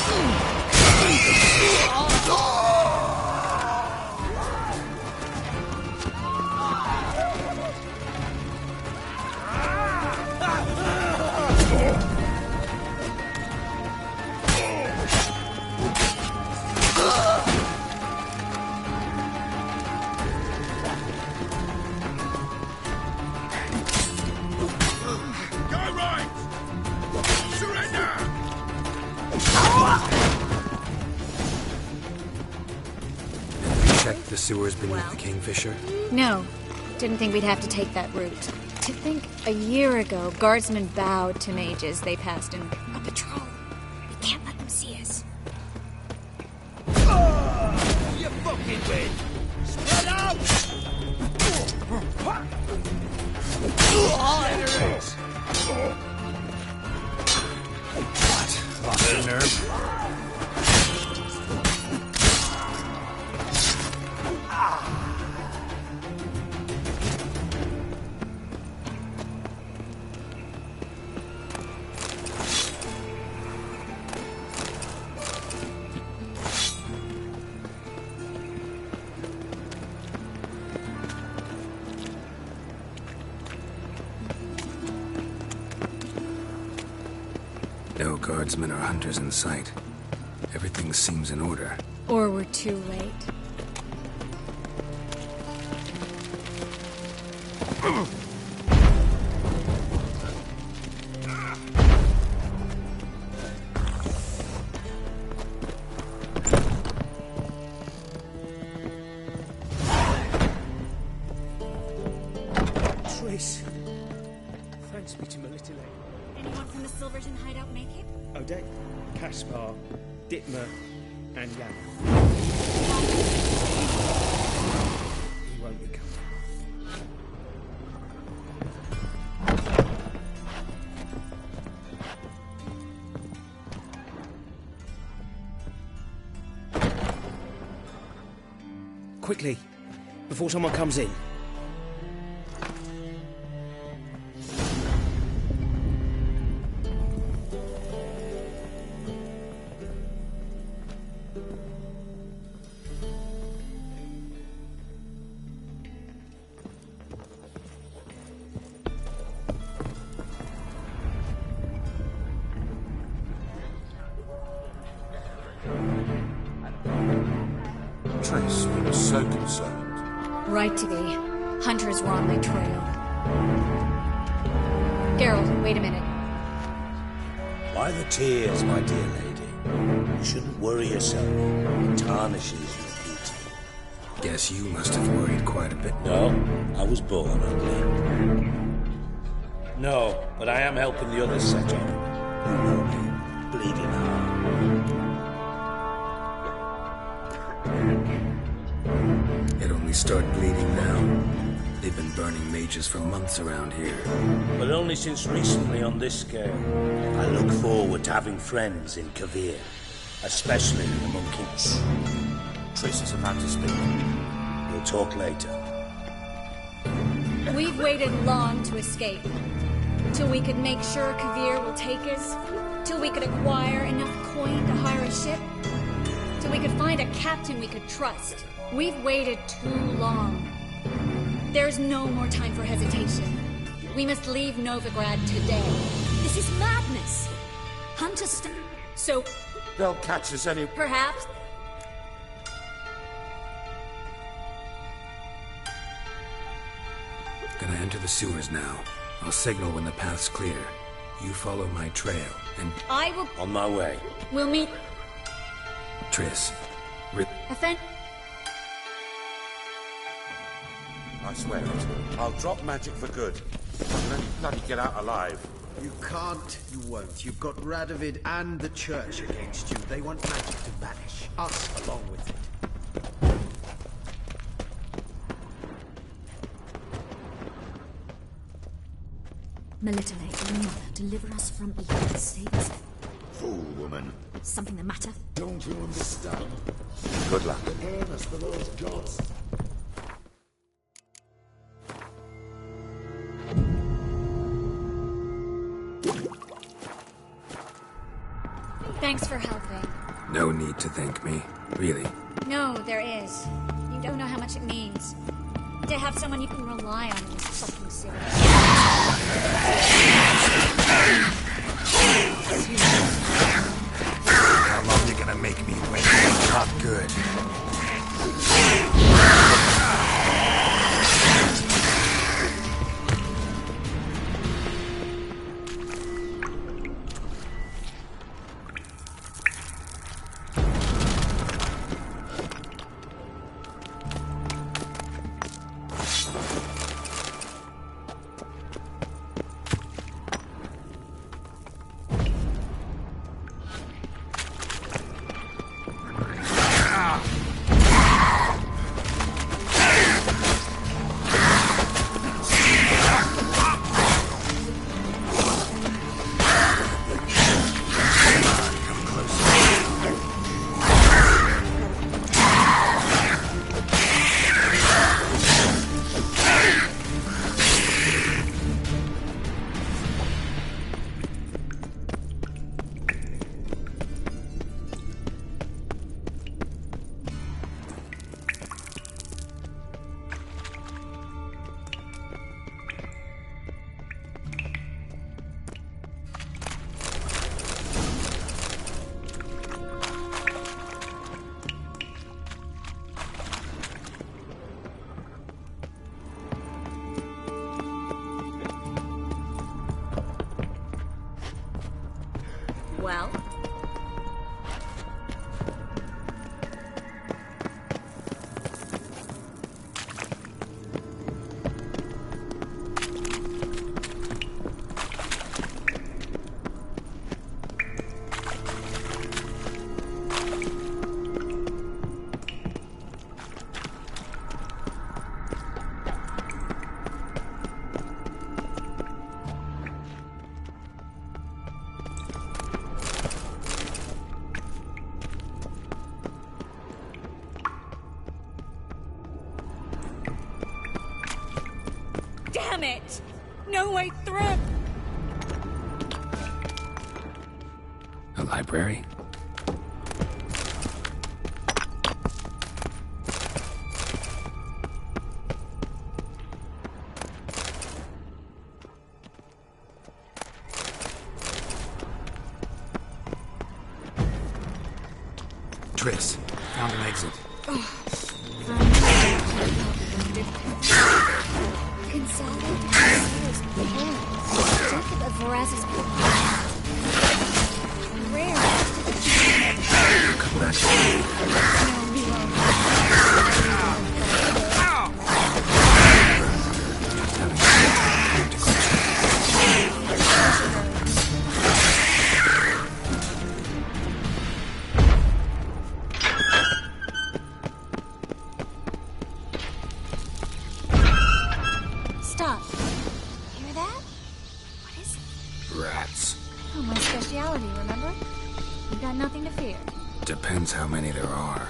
Check the sewers beneath the Kingfisher? No. Didn't think we'd have to take that route. To think a year ago, guardsmen bowed to mages they passed in a patrol. We can't let them see us. You fucking win! Spread out! There it is! sinner. No guardsmen or hunters in sight. Everything seems in order. Or we're too late. Trace. Thanks be to my little lady. Anyone from the Silverton hideout make it? Odette, Caspar, Dittmer, and Jan. He won't be coming. Quickly, before someone comes in. Trace, we were so concerned. Right to be. Hunters were on my trail. Geralt, wait a minute. Why the tears, my dear lady? You shouldn't worry yourself. It tarnishes your beauty. Guess you must have worried quite a bit. No, I was born ugly. No, but I am helping the others set up. You know me, bleeding heart. It only started bleeding now. They've been burning mages for months around here. But only since recently on this scale. I look forward to having friends in Kavir, especially among kings. Trace is about to speak. We'll talk later. We've waited long to escape. Till we could make sure Kavir will take us. Till we could acquire enough coin to hire a ship. Till we could find a captain we could trust. We've waited too long. There's no more time for hesitation. We must leave Novigrad today. This is madness. Hunters so... They'll catch us any... Perhaps... Gonna enter the sewers now. I'll signal when the path's clear. You follow my trail, and... I will... On my way. We'll meet... Triss. Offend... I swear it. I'll drop magic for good. But let me bloody get out alive. You can't, you won't. You've got Radovid and the Church against you. They want magic to vanish. Us along with it. Melitele, your mother, deliver us from evil. Save us. Fool woman. Something the matter? Don't you understand? Good luck. Prepare us for those gods. Thanks for helping. No need to thank me. Really. No, there is. You don't know how much it means. To have someone you can rely on in this fucking city. How long you gonna make me wait? Not good. Well? Damn it! No way through! A library? Triss, found an exit. Come back to me. Stop. Hear that? What is it? Rats. Oh, my speciality, remember? You got nothing to fear. Depends how many there are.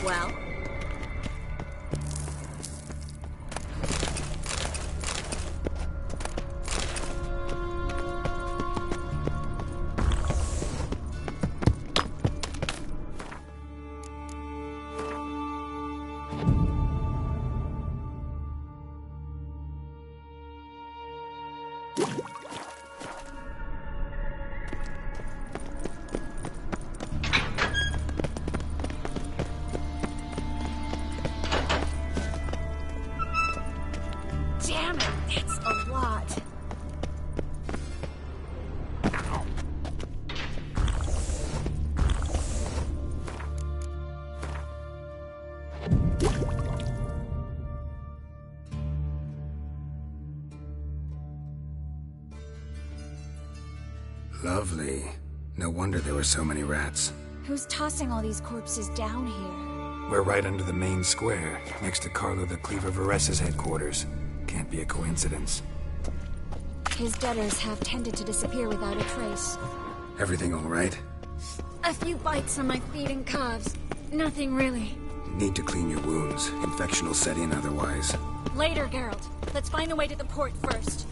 Well? Damn it, that's a lot. Lovely. No wonder there were so many rats. Who's tossing all these corpses down here? We're right under the main square, next to Carlo the Cleaver Vares's headquarters. Can't be a coincidence. His debtors have tended to disappear without a trace. Everything all right? A few bites on my feet and calves. Nothing really. Need to clean your wounds. Infection will set in otherwise. Later, Geralt. Let's find the way to the port first.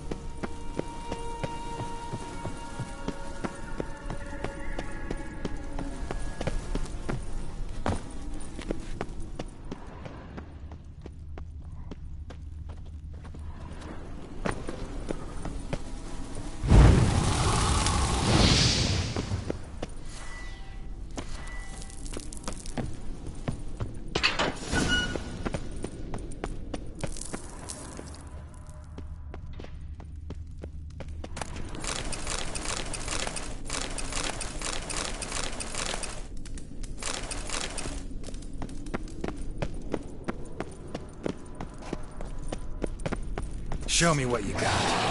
Show me what you got.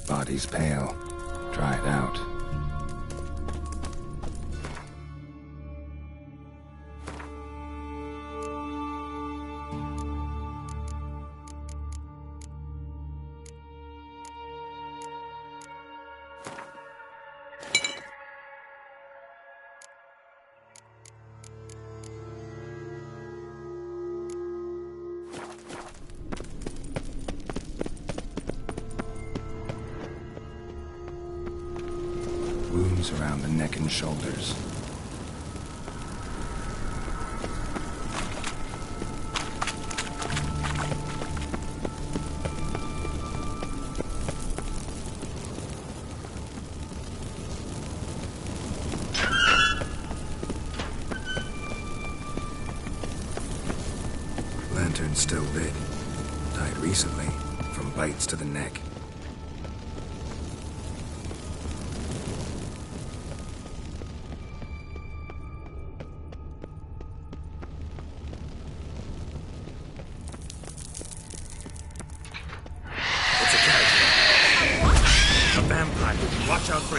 Body's pale. Dried out. Wounds around the neck and shoulders. Lantern still lit. Died recently, from bites to the neck. Watch out for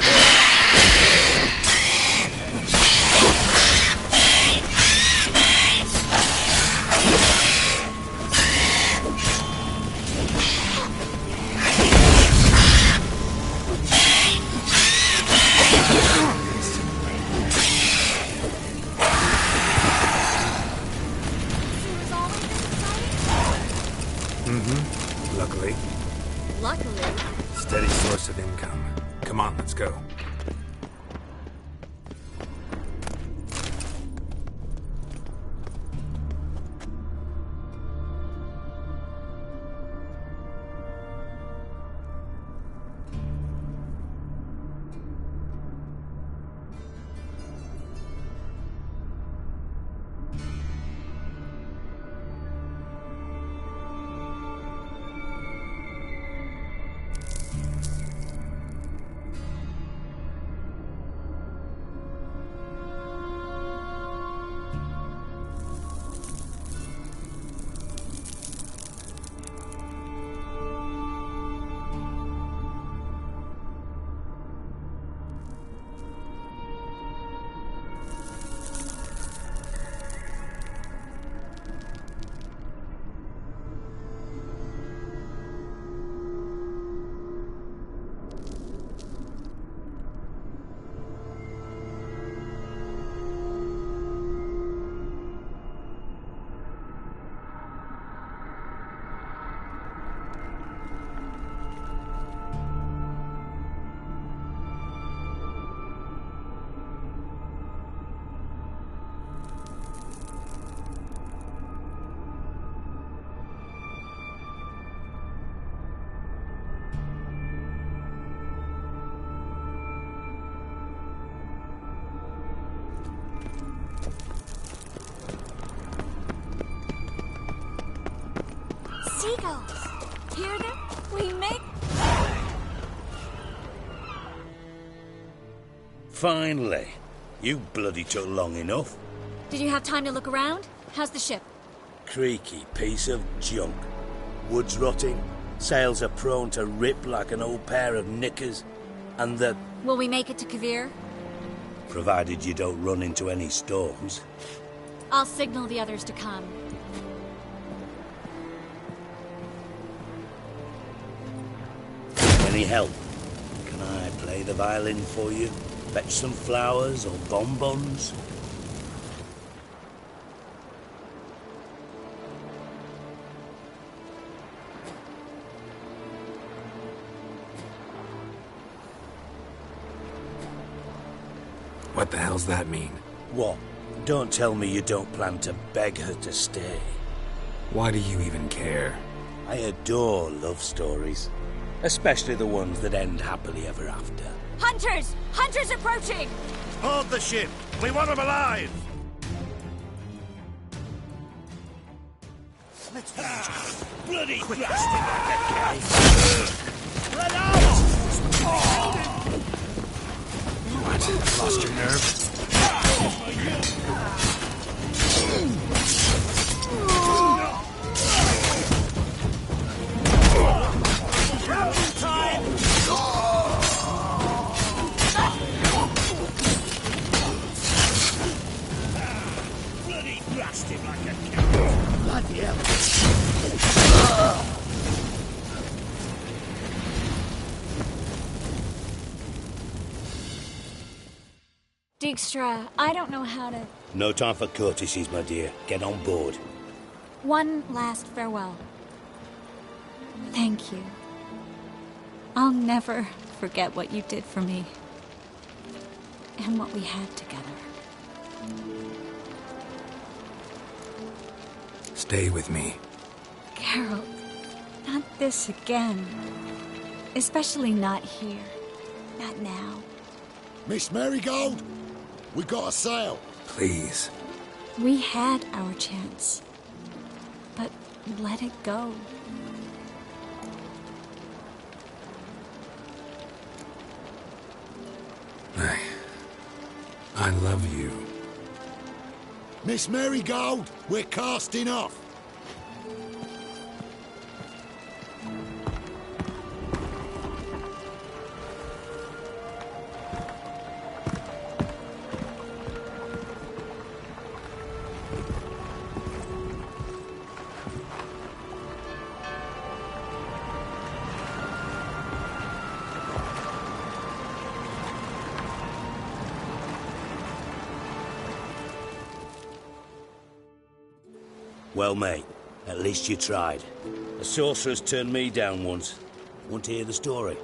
Luckily. Luckily. Steady source of income. Come on, let's go. seagulls. Hear them? We make... Finally. You bloody took long enough. Did you have time to look around? How's the ship? Creaky piece of junk. Wood's rotting, sails are prone to rip like an old pair of knickers, and the... Will we make it to Kavir? Provided you don't run into any storms. I'll signal the others to come. Any help? Can I play the violin for you? Fetch some flowers or bonbons? What the hell's that mean? What? Don't tell me you don't plan to beg her to stay. Why do you even care? I adore love stories. Especially the ones that end happily ever after. Hunters! Hunters approaching! Hold the ship! We want them alive! Let's bloody quick. Let out! What? Lost your nerve? Bloody blast him like a cow! Bloody hell. Dijkstra, I don't know how to... No time for courtesies, my dear. Get on board. One last farewell. Thank you. I'll never forget what you did for me. And what we had together. Stay with me. Carol, not this again. Especially not here. Not now. Miss Marigold, we got a sail. Please. We had our chance. But let it go. I love you. Miss Marigold, we're casting off. Well, mate, at least you tried. A sorceress turned me down once. Want to hear the story?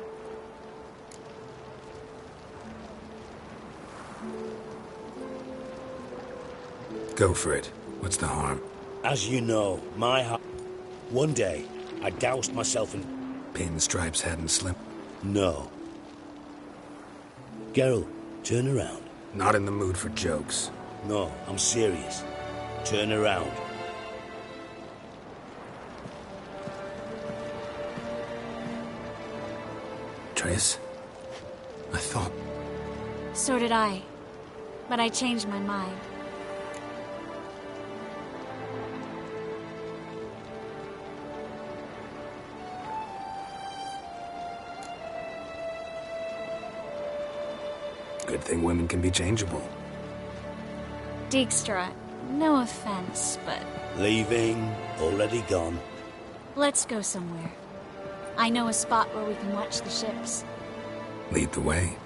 Go for it. What's the harm? As you know, my heart... One day, I doused myself in... Pinstripes hadn't slipped? No. Geralt, turn around. Not in the mood for jokes. No, I'm serious. Turn around. Triss? I thought... So did I. But I changed my mind. Good thing women can be changeable. Dijkstra, no offense, but... Leaving, already gone. Let's go somewhere. I know a spot where we can watch the ships. Lead the way.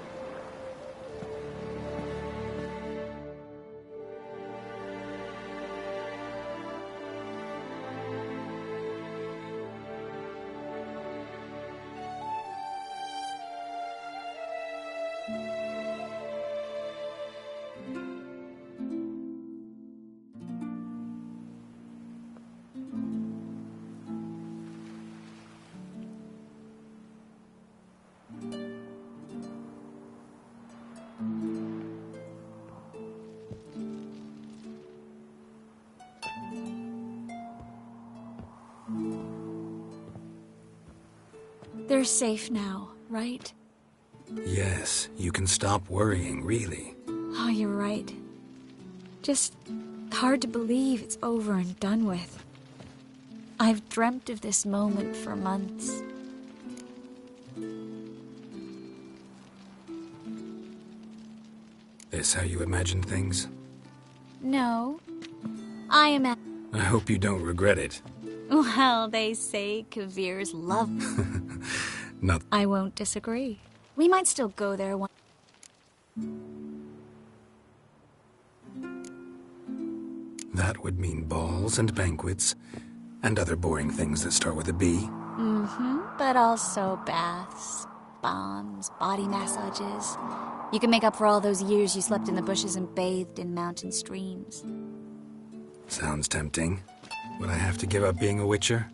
They're safe now, right? Yes, you can stop worrying, really. Oh, you're right. Just hard to believe it's over and done with. I've dreamt of this moment for months. This how you imagine things? No, I am. I hope you don't regret it. Well, they say Kavir's love. Not. I won't disagree. We might still go there one. That would mean balls and banquets, and other boring things that start with a B. But also baths, bombs, body massages. You can make up for all those years you slept in the bushes and bathed in mountain streams. Sounds tempting. Would I have to give up being a witcher?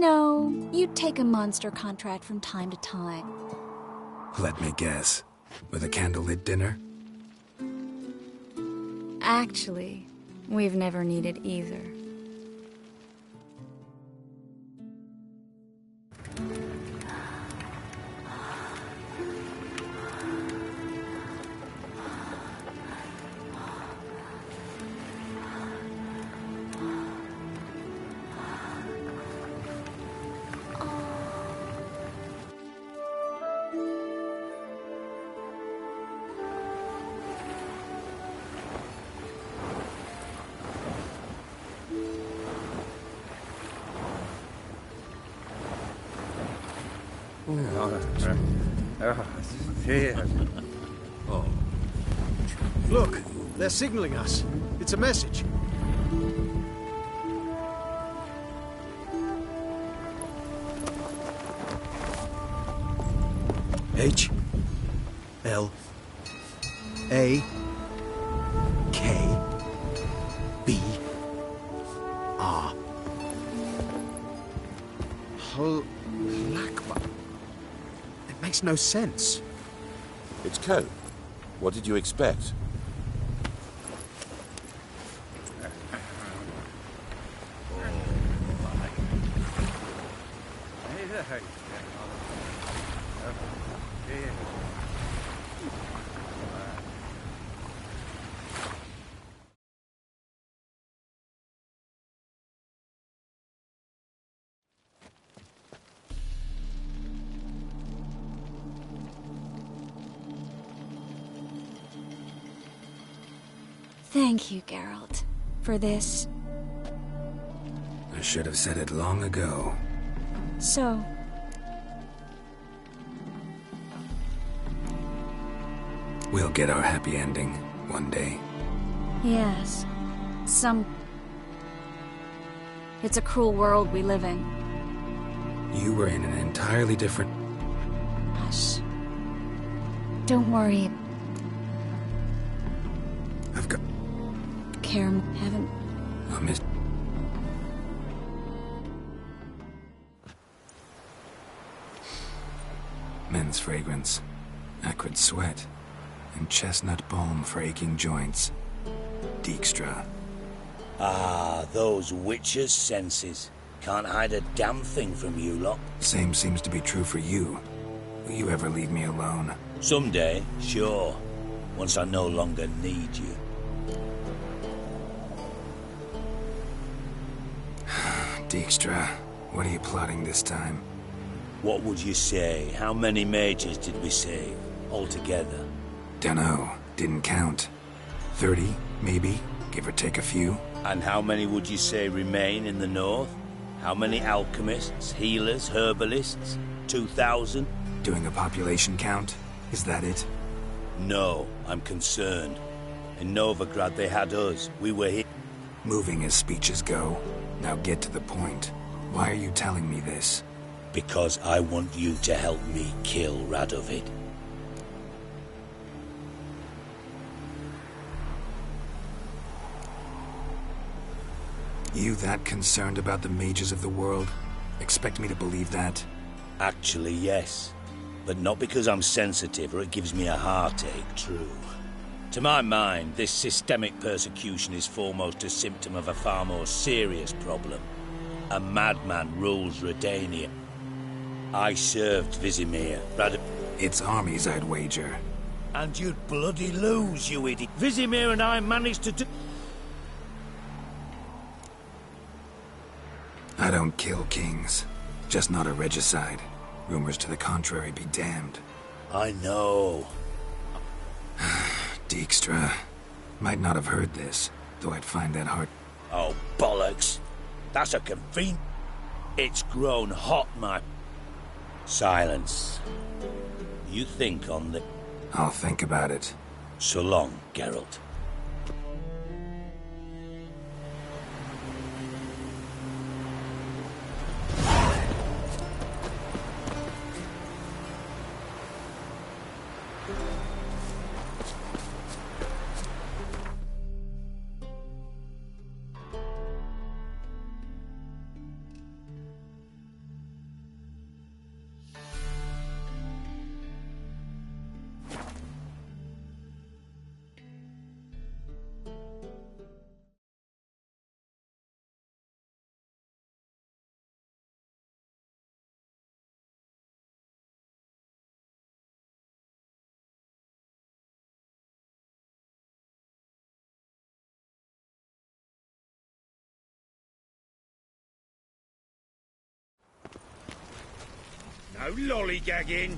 No, you'd take a monster contract from time to time. Let me guess. With a candlelit dinner? Actually, we've never needed either. Oh. Look, they're signaling us. It's a message. H L A K B R. Lakba. It makes no sense. It's code. What did you expect? Thank you, Geralt, for this. I should have said it long ago. So, We'll get our happy ending one day. yes, It's a cruel world we live in. You were in an entirely different... Hush. Don't worry. I've got... Haven't... I missed... Men's fragrance, acrid sweat, and chestnut balm for aching joints. Dijkstra. Ah, those witches' senses. Can't hide a damn thing from you lot. Same seems to be true for you. Will you ever leave me alone? Someday, sure. Once I no longer need you. Dijkstra, what are you plotting this time? What would you say? How many mages did we save, altogether? Dunno. Didn't count. 30, maybe, give or take a few. And how many would you say remain in the north? How many alchemists, healers, herbalists? 2,000? Doing a population count? Is that it? No, I'm concerned. In Novigrad they had us. We were here. Moving as speeches go. Now get to the point. Why are you telling me this? Because I want you to help me kill Radovid. You that concerned about the mages of the world? Expect me to believe that? Actually, yes. But not because I'm sensitive or it gives me a heartache, true. To my mind, this systemic persecution is foremost a symptom of a far more serious problem. A madman rules Redania. I served Vizimir. It's armies, I'd wager. And you'd bloody lose, you idiot. Vizimir and I managed to do... I don't kill kings. Just not a regicide. Rumors to the contrary be damned. I know. Dijkstra. Might not have heard this, though I'd find that hard. Oh, bollocks. That's a convenient... It's grown hot, my... Silence. You think on the... I'll think about it. So long, Geralt. No lollygagging.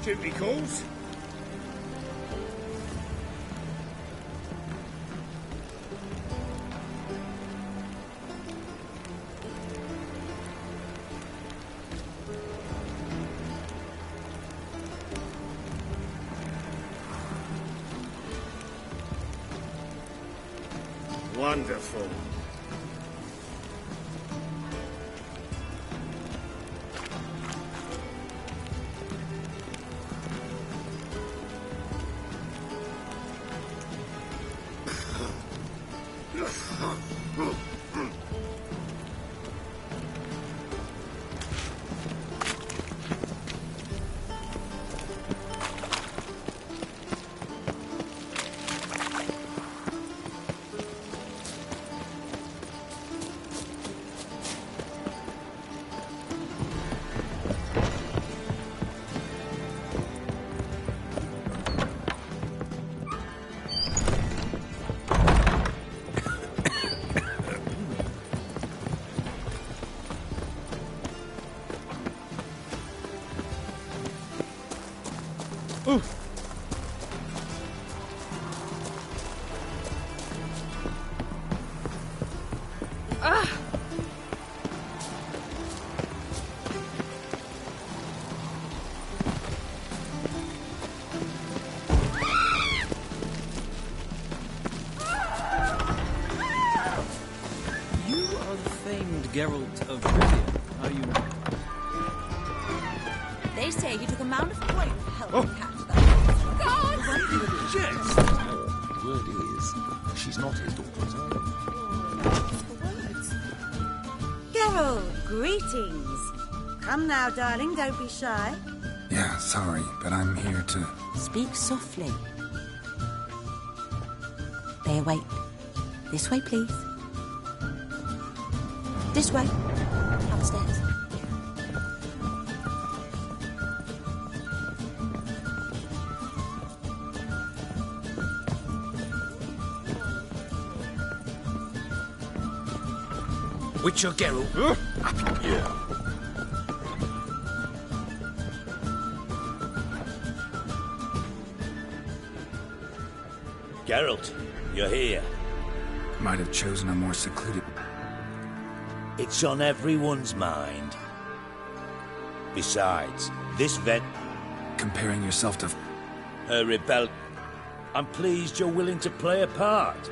Duty calls. Wonderful. Geralt of Rivia, are you? They say you took a mound of coin to help catch them. God! Yes! The word is, she's not his daughter. Geralt, greetings. Come now, darling, don't be shy. Yeah, sorry, but I'm here to... Speak softly. They await. This way, please. This way. Upstairs. Witcher Geralt. Up here. Geralt, you're here. Might have chosen a more secluded... It's on everyone's mind. Besides, this vet... Comparing yourself to... Her rebel... I'm pleased you're willing to play a part.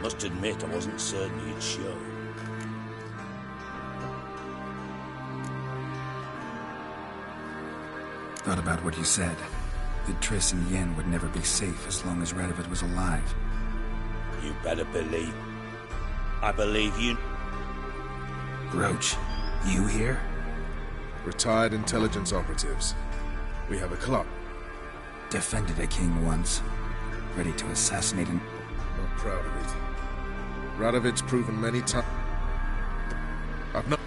Must admit, I wasn't certain you'd show. Thought about what you said. That Triss and Yen would never be safe as long as Radovid was alive. You better believe... I believe you... Roach, you here? Retired intelligence operatives. We have a club. Defended a king once. Ready to assassinate him. Not proud of it. Radovid's proven many times. I've not.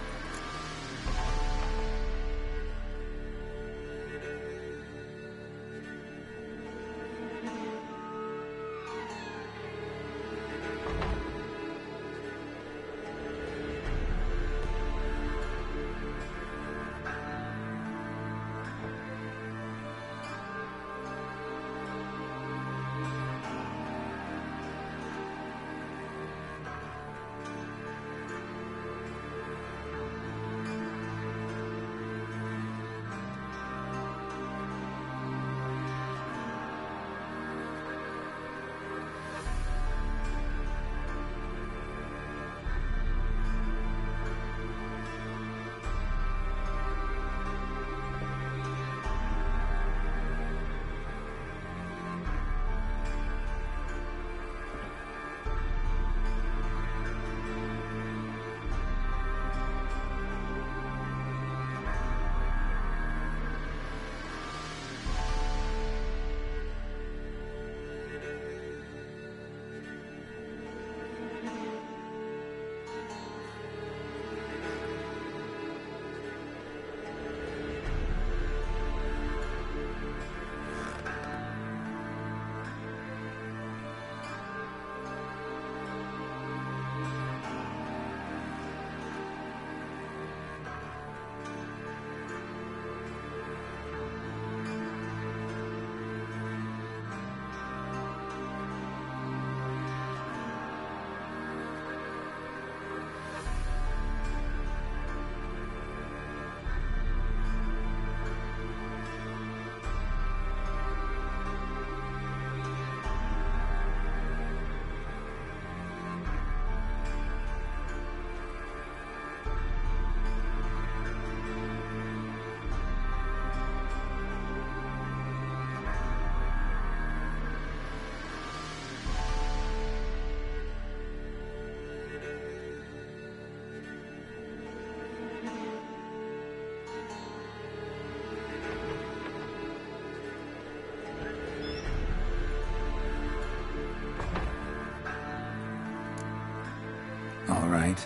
All right.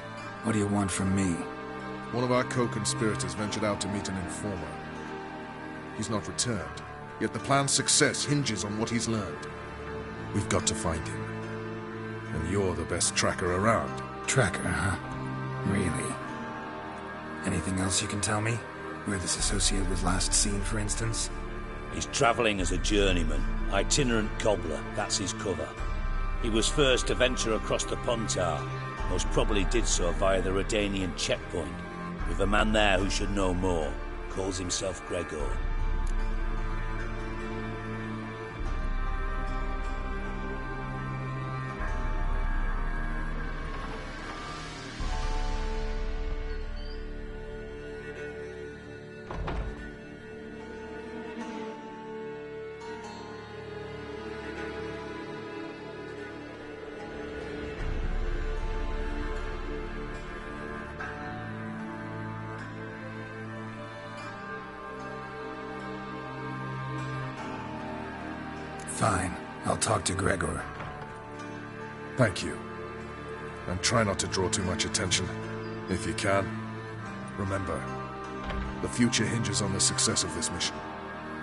What do you want from me? One of our co-conspirators ventured out to meet an informer. He's not returned, yet the plan's success hinges on what he's learned. We've got to find him. And you're the best tracker around. Tracker, huh? Really? Anything else you can tell me? Where this associate was last seen, for instance? He's travelling as a journeyman, itinerant cobbler, that's his cover. He was first to venture across the Pontar, most probably did so via the Redanian checkpoint, with a man there who should know more, calls himself Gregor. Fine. I'll talk to Gregor. Thank you. And try not to draw too much attention. If you can. Remember, the future hinges on the success of this mission.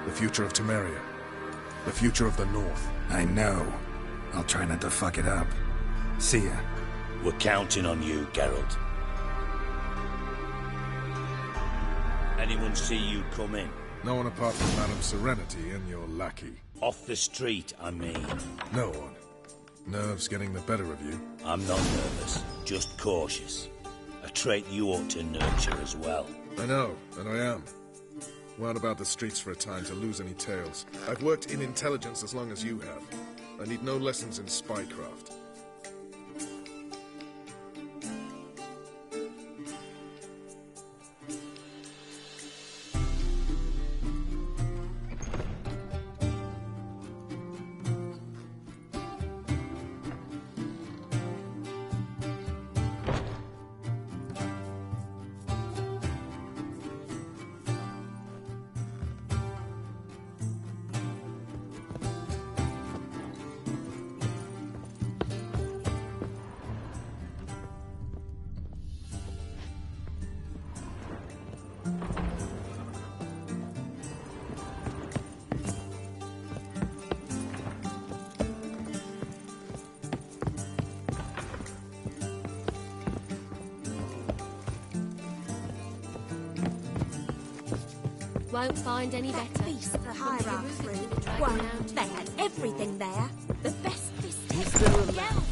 The future of Temeria. The future of the North. I know. I'll try not to fuck it up. See ya. We're counting on you, Geralt. Anyone see you come in? No one apart from Madame Serenity and your lackey. Off the street, I mean. No one. Nerves getting the better of you. I'm not nervous, just cautious. A trait you ought to nurture as well. I know, and I am. Wound about the streets for a time to lose any tales. I've worked in intelligence as long as you have. I need no lessons in spycraft. won't find any better. Feast for high-ups. Well, they had everything there. The best He's still a man.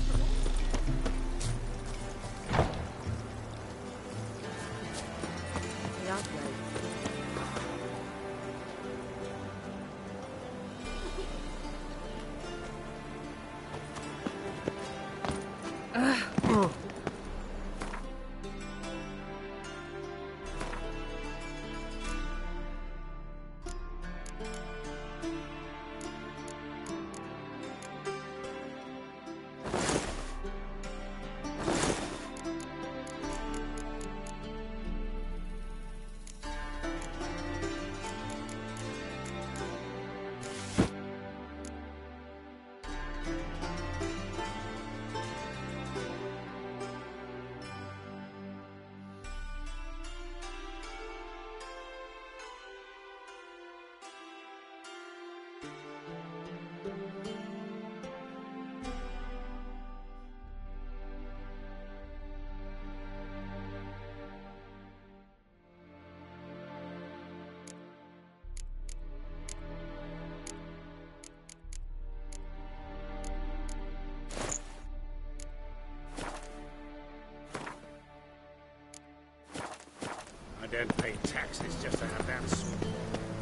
I don't pay taxes just to have that sort.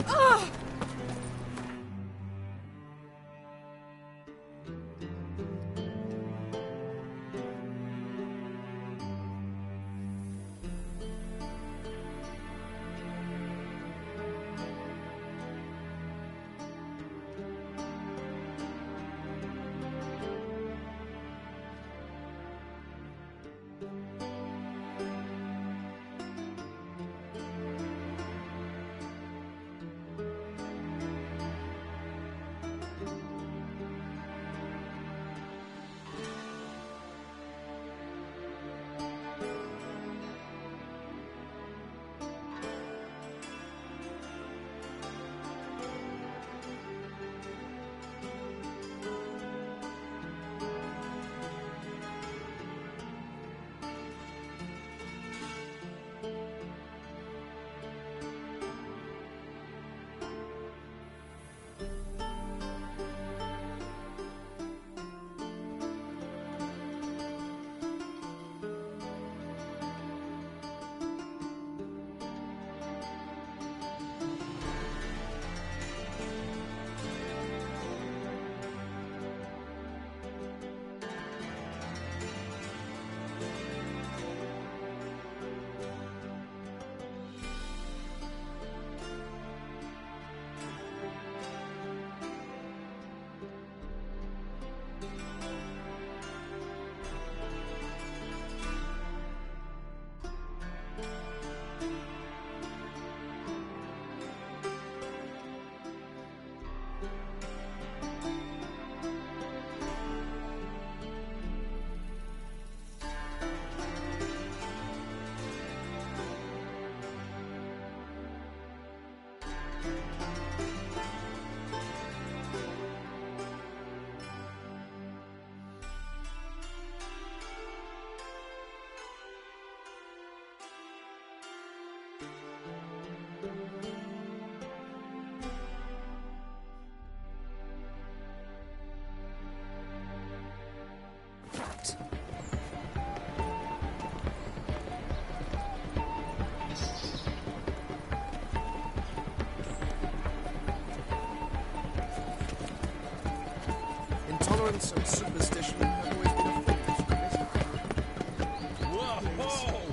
Ugh! Intolerance and superstition have always been a thing of charisma. Whoa! What?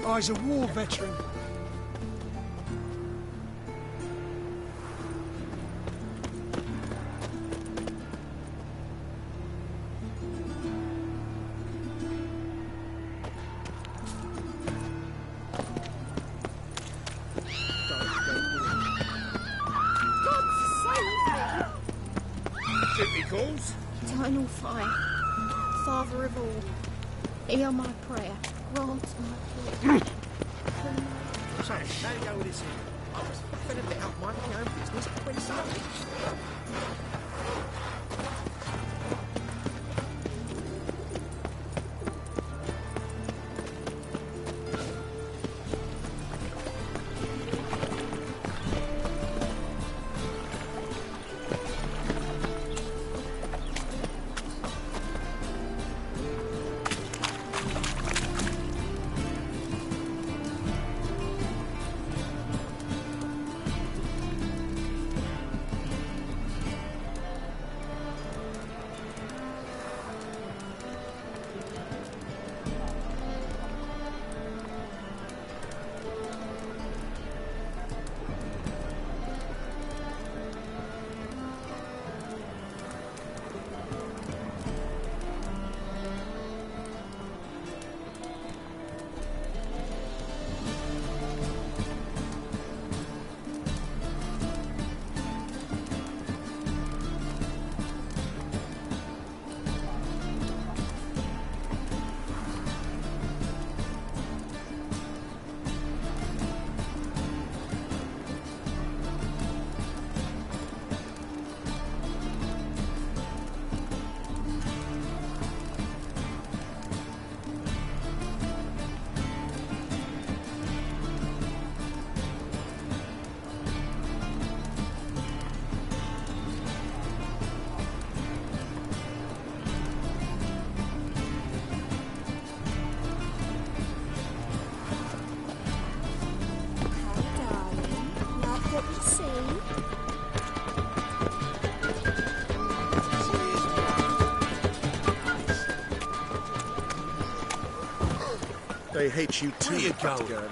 Oh, he's a war veteran. eternal fire. Father of all, hear my prayer. Grant my plea. So, there you go with this. I was fed a bit out my own business when suddenly... They hate you too, Where you going? Girl.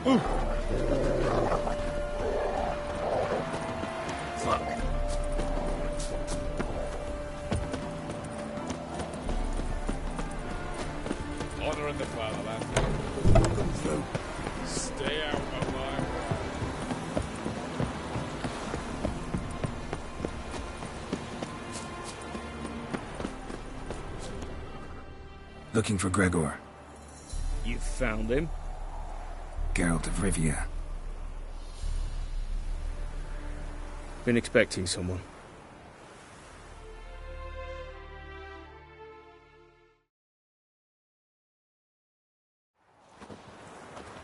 Fuck. Order in the fatherland. Come through. Stay out of my way. Looking for Gregor. You found him? Geralt of Rivia. Been expecting someone.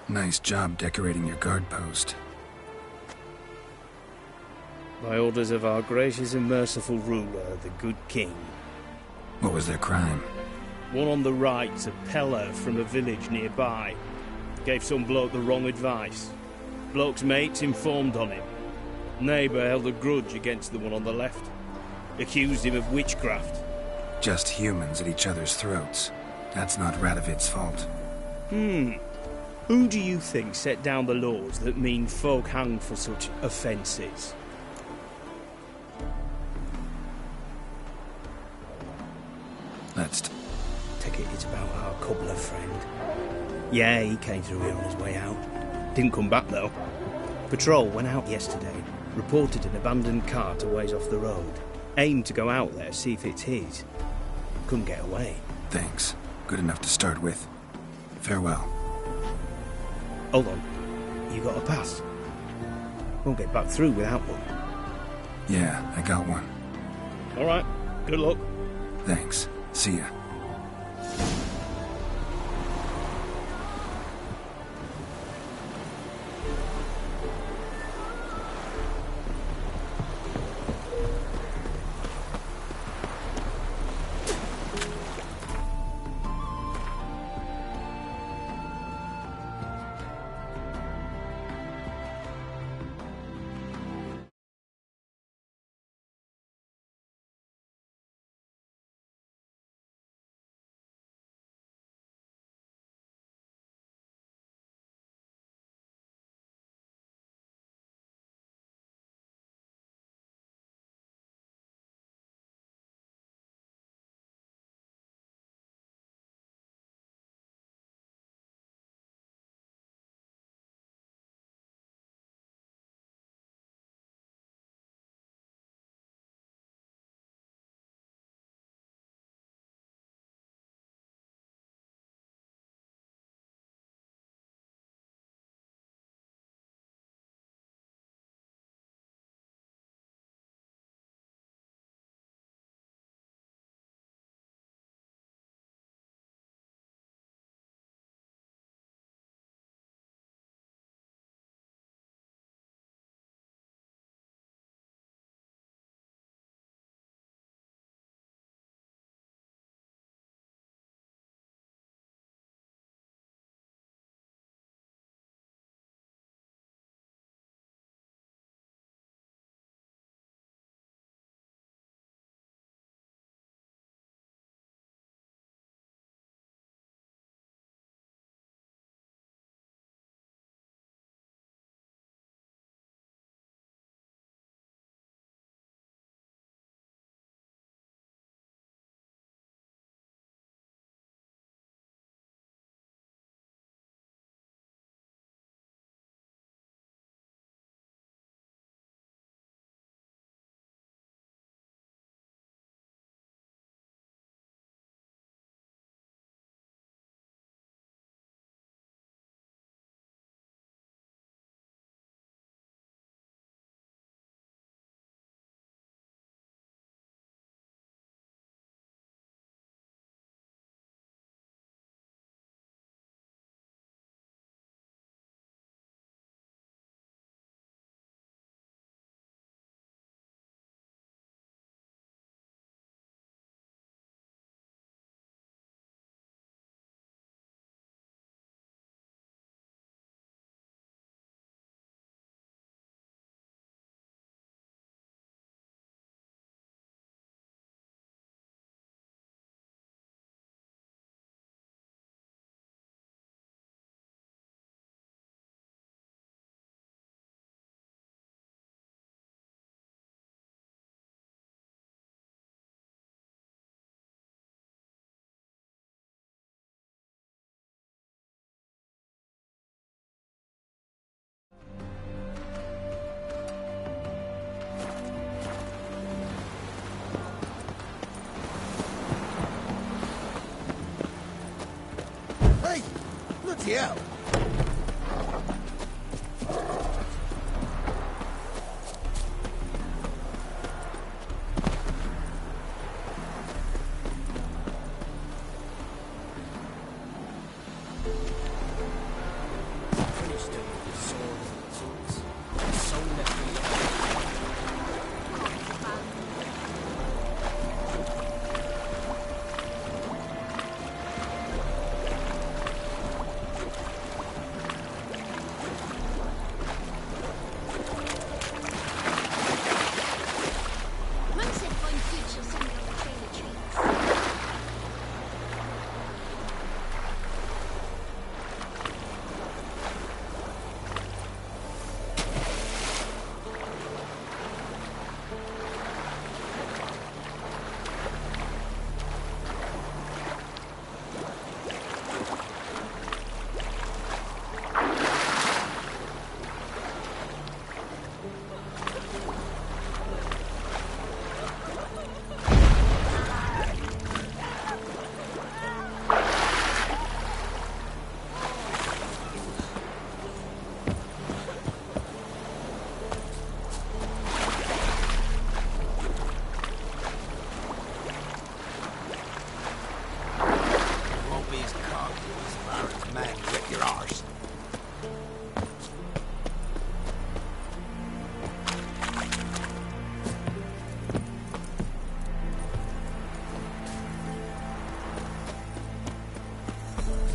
Nice job decorating your guard post. By orders of our gracious and merciful ruler, the good king. What was their crime? One on the right's a peller from a village nearby. Gave some bloke the wrong advice. Bloke's mates informed on him. Neighbour held a grudge against the one on the left. Accused him of witchcraft. Just humans at each other's throats. That's not Radovid's fault. Who do you think set down the laws that mean folk hang for such offences? Let's... Take it it's about our cobbler friend. Yeah, he came through here on his way out. Didn't come back, though. Patrol went out yesterday, reported an abandoned cart a ways off the road. Aimed to go out there, see if it's his. Couldn't get away. Thanks. Good enough to start with. Farewell. Hold on. You got a pass? Won't get back through without one. Yeah, I got one. All right. Good luck. Thanks. See ya. you.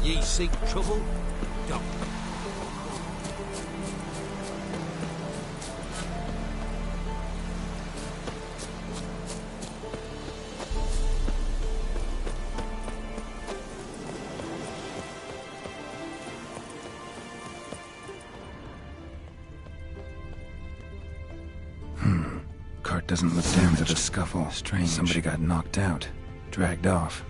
Ye seek trouble? Don't. Cart doesn't look damaged. Of a scuffle. Strange. Somebody got knocked out, dragged off.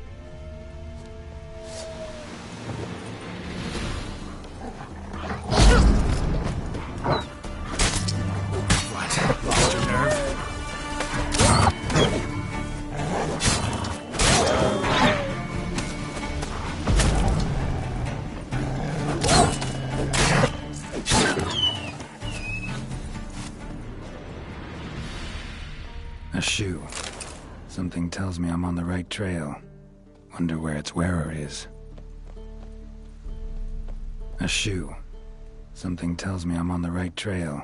A shoe. Something tells me I'm on the right trail. Wonder where its wearer is. A shoe. Something tells me I'm on the right trail.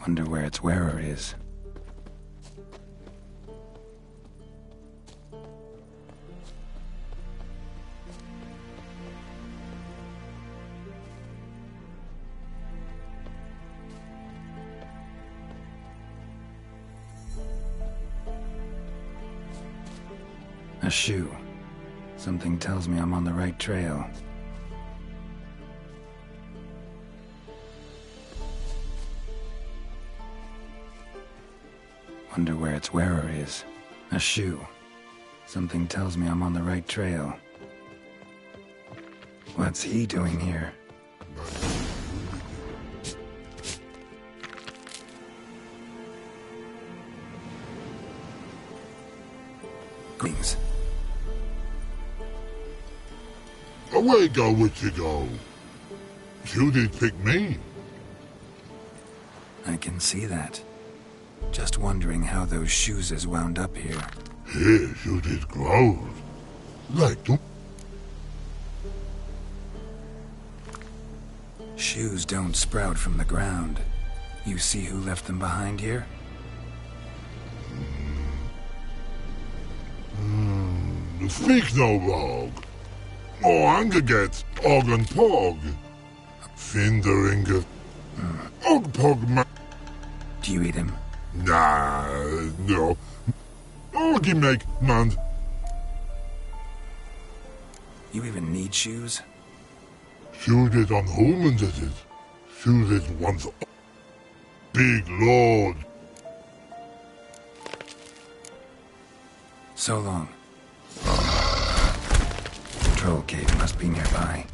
Wonder where its wearer is. A shoe. Something tells me I'm on the right trail. Wonder where its wearer is. A shoe. Something tells me I'm on the right trail. What's he doing here? Greetings. Away go with you go. You did pick me. I can see that. Just wondering how those shoes is wound up here. Here you did grow. Like to... Shoes don't sprout from the ground. You see who left them behind here? Speak no log. Oh, anger get og and pog. Finderinge. Og pog ma... Do you eat him? Nah, no. Ogi make man. You even need shoes? Shoot it on whom did it. Shoot it once. Big lord. So long. Troll cave must be nearby.